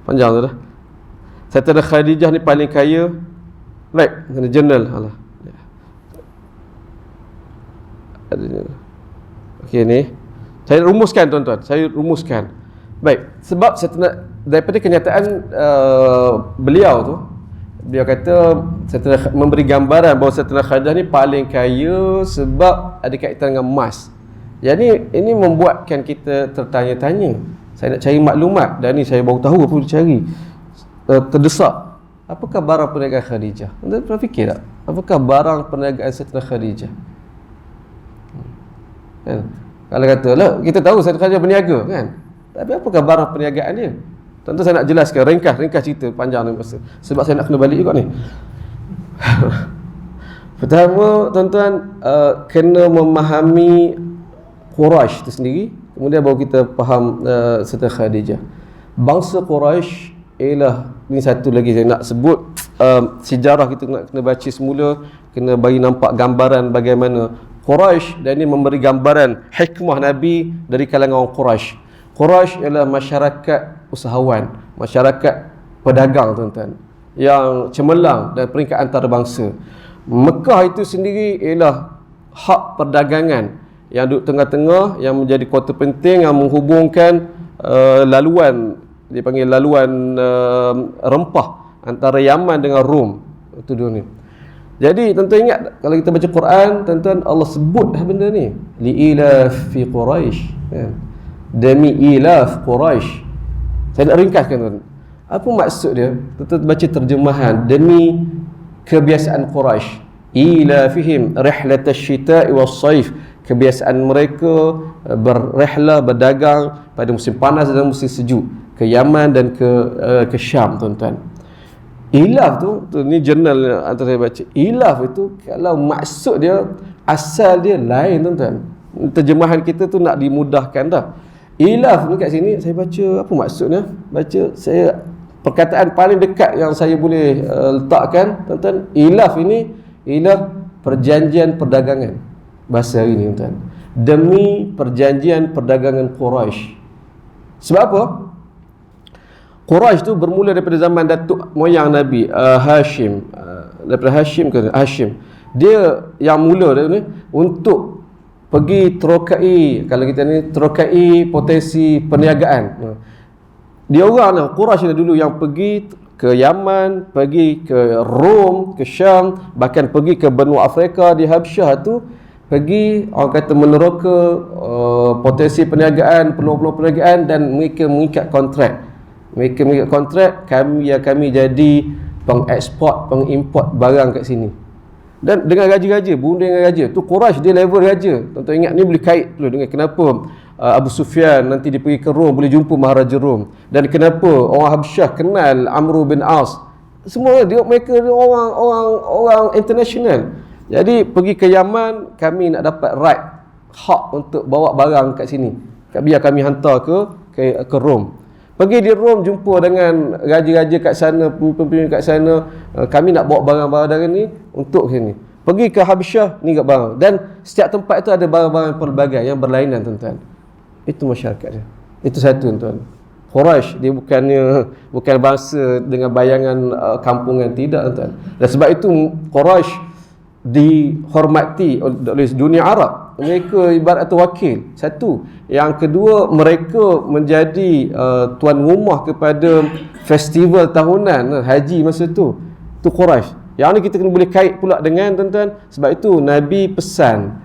Panjang tu dah. Sayyidatina Khadijah ni paling kaya. Baik, ada jurnal. Alah. Okey ni. Saya rumuskan, tuan-tuan. Baik, sebab daripada kenyataan beliau tu, beliau kata Sayyidatina memberi gambaran bahawa Sayyidatina Khadijah ni paling kaya sebab ada kaitan dengan emas. Jadi ini membuatkan kita tertanya-tanya. Saya nak cari maklumat, dan ni saya baru tahu apa cari. Terdesak. Apakah barang perniagaan Khadijah? Anda pernah fikir tak? Apakah barang perniagaan Sayyidatina Khadijah? Kan? Kalau kata lah, kita tahu Sayyidatina Khadijah berniaga kan? Tapi apakah barang perniagaan dia? Tentu saya nak jelaskan, ringkas cerita panjang ni masa. Sebab saya nak kena balik juga ni. Pertama, tuan-tuan, kena memahami Quraisy itu sendiri. Kemudian baru kita faham Sayyidatina Khadijah. Bangsa Quraisy ialah, ni satu lagi saya nak sebut, sejarah kita kena baca semula, kena bagi nampak gambaran bagaimana Quraisy, dan ini memberi gambaran hikmah Nabi dari kalangan orang Quraisy. Quraisy ialah masyarakat usahawan, masyarakat pedagang, tuan-tuan, yang cemerlang dan peringkat antarabangsa. Mekah itu sendiri ialah hak perdagangan yang duduk tengah-tengah, yang menjadi kota penting yang menghubungkan laluan, dipanggil laluan rempah antara Yaman dengan Rom. Itu dunia. Jadi tuan-tuan ingat, kalau kita baca Quran, tuan-tuan, Allah sebut dah benda ni, liilaf fi Quraisy, kan? Demi ilaf Quraisy. Saya nak ringkaskan, tuan. Apa maksud dia? Tuan-tuan baca terjemahan, demi kebiasaan Quraisy, ilafihim rihlatash shita'i was-saif, kebiasaan mereka berrehlah, berdagang pada musim panas dan musim sejuk, ke Yaman dan ke Syam, tuan-tuan. Ilaf tu ni jurnal antara saya baca. Ilaf itu kalau maksud dia, asal dia lain, tuan-tuan. Terjemahan kita tu nak dimudahkan dah. Ilaf ni kat sini saya baca, apa maksudnya? Baca saya perkataan paling dekat yang saya boleh letakkan, tuan-tuan. Ilaf ini ialah perjanjian perdagangan bahasa hari ni, tuan-tuan. Demi perjanjian perdagangan Quraisy. Sebab apa? Quraisy tu bermula daripada zaman datuk moyang Nabi Hashim, daripada Hashim ke Hashim. Dia yang mula dia ni untuk pergi terokai, kalau kita ni terokai potensi perniagaan. Dia orang lah, Quraisy dulu yang pergi ke Yaman, pergi ke Rom, ke Syam, bahkan pergi ke benua Afrika di Habsyah tu, pergi orang kata meneroka potensi perniagaan, peluang-peluang perniagaan, dan mereka mengikat kontrak. Mereka mengikat kontrak, kami jadi pengeksport, pengimport barang kat sini. Dan dengan raja-raja, berunding dengan raja. Tu Quraisy dia level raja. Tuan-tuan ingat ni boleh kait dulu dengan kenapa Abu Sufyan nanti dia pergi ke Rom boleh jumpa Maharaja Rom. Dan kenapa orang Habsyah kenal Amr bin As. Semua mereka orang international. Jadi pergi ke Yaman, kami nak dapat right, hak untuk bawa barang kat sini. Biar kami hantar ke Rom. Pergi di Rom, jumpa dengan raja-raja kat sana, pemimpin kat sana, kami nak bawa barang-barang ni untuk sini. Pergi ke Habsyah, ni kat barang. Dan setiap tempat itu ada barang-barang pelbagai yang berlainan, tuan-tuan. Itu masyarakat dia. Itu satu, tuan-tuan. Quraisy dia bukan bangsa dengan bayangan kampungan, tidak, tuan-tuan. Dan sebab itu Quraisy dihormati oleh dunia Arab. Mereka ibarat wakil. Satu. Yang kedua, mereka menjadi tuan rumah kepada festival tahunan haji masa tu. Tu Quraisy. Yang ni kita kena boleh kait pula dengan, tuan-tuan, sebab itu Nabi pesan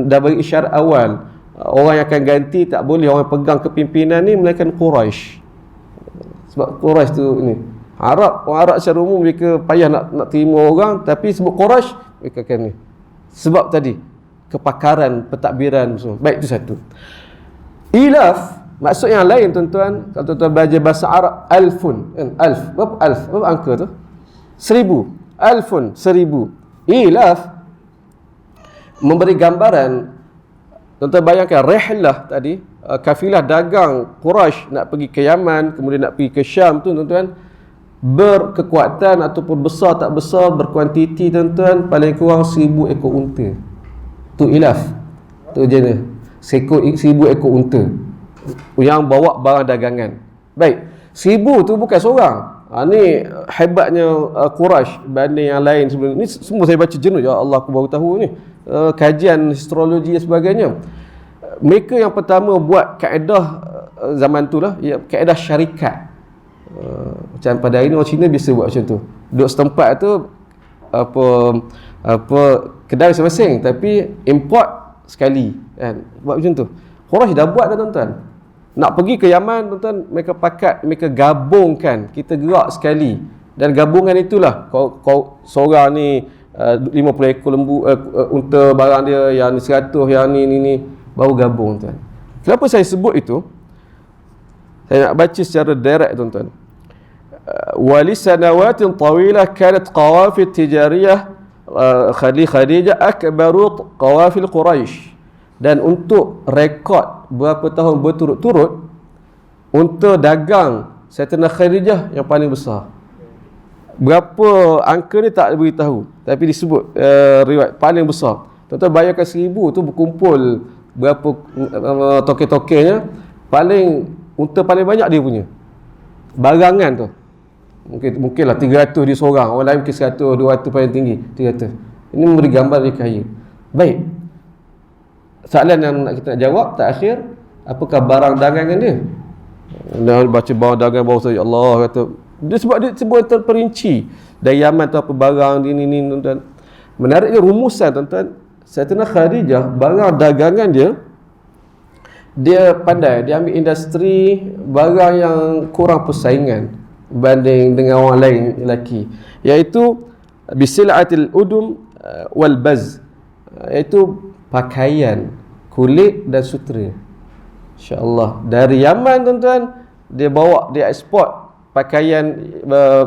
dah bagi isyarat awal, orang yang akan ganti tak boleh orang pegang kepimpinan ni melainkan Quraisy. Sebab Quraisy tu ni orang Arab secara umum mereka payah nak terima orang, tapi sebut Quraisy mereka akan ni. Sebab tadi kepakaran, pentadbiran semua. Baik, itu satu. Ilaf maksud yang lain, tuan-tuan. Kalau tuan-tuan belajar bahasa Arab, alfun kan? Alf, berapa alf? Berapa angka tu? 1000. Alfun, 1000. Ilaf memberi gambaran, tuan-tuan bayangkan rihlah tadi, kafilah dagang Quraisy nak pergi ke Yaman, kemudian nak pergi ke Syam tu, tuan-tuan, berkekuatan ataupun besar tak besar, berkuantiti, tuan-tuan, paling kurang 1000 ekor unta. Tu ilaf. Tu jenis 1000 ekor unta yang bawa barang dagangan. Baik, 1000 tu bukan seorang. Ni hebatnya Quraisy banding yang lain sebelum ni. Semua saya baca jenuh, ya Allah, aku baru tahu ni. Kajian astrologi dan sebagainya. Mereka yang pertama buat kaedah zaman tu lah, kaedah syarikat. Macam pada hari ni orang Cina biasa buat macam tu. Duduk setempat tu apa kedai masing-masing, tapi import sekali, kan. Buat macam tu. Quraisy dah buat dah, tuan-tuan. Nak pergi ke Yaman, tuan-tuan, mereka pakat, mereka gabungkan, kita gerak sekali. Dan gabungan itulah kau seorang ni 50 ekor lembu unta barang dia, yang ni 100, yang ni baru gabung, tuan. Kenapa saya sebut itu? Saya nak baca secara direct, tuan-tuan. Walisanawatin tawilah kanat qawafil tijariyah Khadijah akbaru qawafil Quraisy. Dan untuk rekod berapa tahun berturut-turut, unta dagang Sayyidatina Khadijah yang paling besar. Berapa angka ni tak beritahu, tapi disebut riwayat paling besar. Tuan-tuan bayangkan 1000 tu berkumpul berapa toke-tokenya, unta paling banyak dia punya barangan tu. Mungkinlah 300 dia seorang, orang lain mungkin 100, 200 paling tinggi, 300. Ini memberi gambar dia kaya. Baik. Soalan yang kita nak jawab terakhir, apakah barang dagangan dia? Dia baca barang dagangan bawah saja Allah kata. Dia sebut terperinci. Dari Yaman tu apa barang ni tuan-tuan. Menariknya rumusan tuan-tuan, Sayyidatina Khadijah barang dagangan dia pandai, dia ambil industri barang yang kurang persaingan banding dengan orang lain lelaki, iaitu bisil'atil udum wal baz, iaitu pakaian, kulit dan sutera. InsyaAllah dari Yaman tuan-tuan, dia bawa, dia ekspor pakaian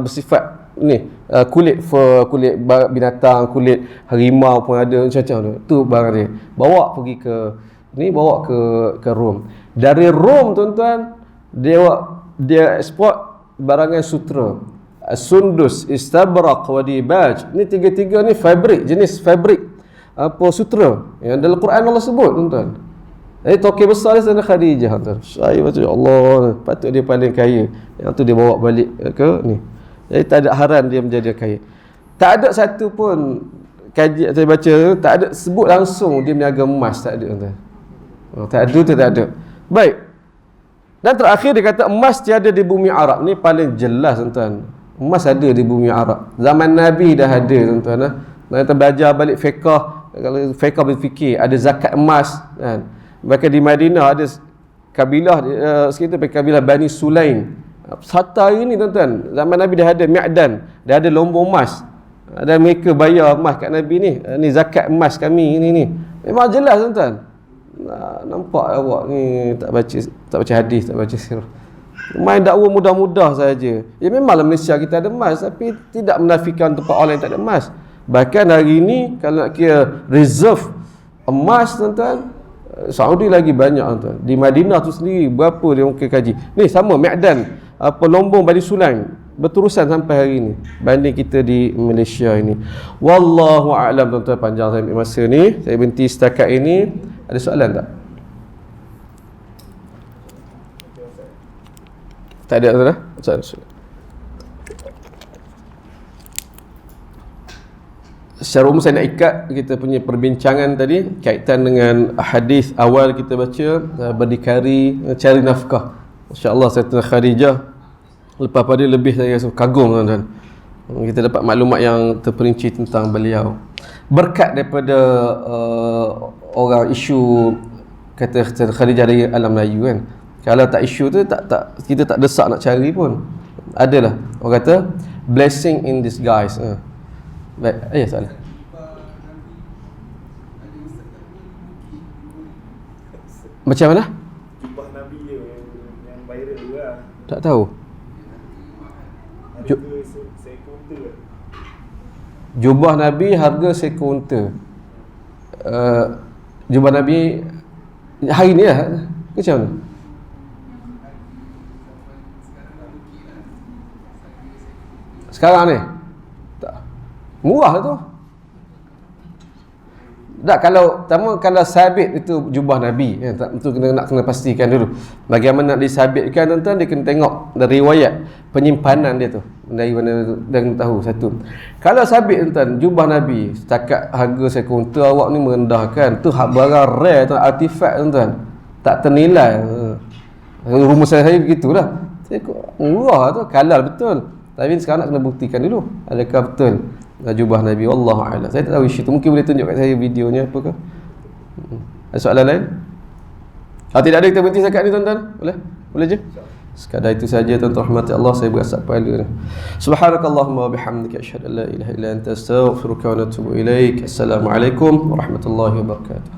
bersifat ni, kulit fur, kulit binatang, kulit harimau pun ada, macam-macam tu barang dia bawa pergi ke ni, bawa ke Rom. Dari Rom tuan-tuan, dia ekspor barangan sutera, sundus, istabrak wa dibaj. Ni tiga-tiga ni fabrik, jenis fabrik apa sutera yang dalam Quran Allah sebut tuan-tuan. Tokoh besar dia Sayyidatina Khadijah tuan. Saya baca Allah, patut dia paling kaya. Yang tu dia bawa balik ke ni. Jadi tak ada haran dia menjadi kaya. Tak ada satu pun kaji saya baca, tak ada sebut langsung dia meniaga emas, tak ada tuan. Tak ada tu tak ada. Baik. Dan terakhir dia kata emas tiada di bumi Arab. Ni paling jelas tuan-tuan. Emas ada di bumi Arab. Zaman Nabi dah ada tuan-tuan. Kita belajar balik fiqh, kalau fiqh berfikir ada zakat emas kan. Bahkan di Madinah ada kabilah sekitar kabilah Bani Sulaim. Hatta hari ni tuan-tuan, zaman Nabi dah ada mi'dan, dah ada lombong emas. Dan mereka bayar emas kat Nabi ni. Ni zakat emas kami ni. Memang jelas tuan-tuan. Nampak awak ni tak baca hadis, tak baca sirah. Main dakwah mudah-mudah saja. Ya memanglah Malaysia kita ada emas, tapi tidak menafikan tempat orang lain tak ada emas. Bahkan hari ni kalau nak kira reserve emas tuan-tuan, Saudi lagi banyak tuan-tuan. Di Madinah tu sendiri berapa dia mungkin kaji. Ni sama mi'dan, apa lombong Bani Sulaim berterusan sampai hari ini banding kita di Malaysia ini. Wallahu a'lam tuan-tuan, panjang saya ambil masa ni. Saya berhenti setakat ini. Ada soalan tak? Tak ada tuan-tuan? Soalan. Secara umum saya nak ikat kita punya perbincangan tadi kaitan dengan hadis awal kita baca, berdikari cari nafkah. Masya-Allah Sayyidatina Khadijah lepas pada lebih saya rasa kagum tuan-tuan. Kita dapat maklumat yang terperinci tentang beliau. Berkat daripada orang isu kata Khadijah dari alam Melayu kan. Kalau tak isu tu tak kita tak desak nak cari pun. Adalah orang kata blessing in disguise. Baik, soalan. Macam mana? Jubah Nabi yang viral juga. Tak tahu. Seekor unta. Jubah Nabi harga seekor unta. Jubah Nabi hari ni lah. Macam mana? Sekarang ni? Tak. Murah tu. Tak, kalau sabit itu jubah Nabi ya, itu kena pastikan dulu. Bagaimana nak disabitkan tuan-tuan, dia kena tengok dari riwayat penyimpanan dia tu. Dari mana dan tahu satu. Kalau sabit tuan-tuan jubah Nabi setakat harga seekor unta, awak ni merendahkan. Tu barang rare tuan, artifak tuan-tuan. Tak ternilai. Rumusan saya begitulah. Murah tu, halal betul. Tapi sekarang nak kena buktikan dulu adakah betul jubah Nabi. Wallahu a'lam. Saya tak tahu isu tu. Mungkin boleh tunjuk kat saya videonya apakah. Ada soalan lain? Kalau tidak ada kita berhenti setakat ni tuan-tuan. Boleh je. Sekadar itu saja tuan-tuan rahmati Allah, saya berasap kepala. Subhanakallahumma wa bihamdika asyhadu an la ilaha illa anta astaghfiruka wa atubu ilaik. Assalamualaikum warahmatullahi wabarakatuh.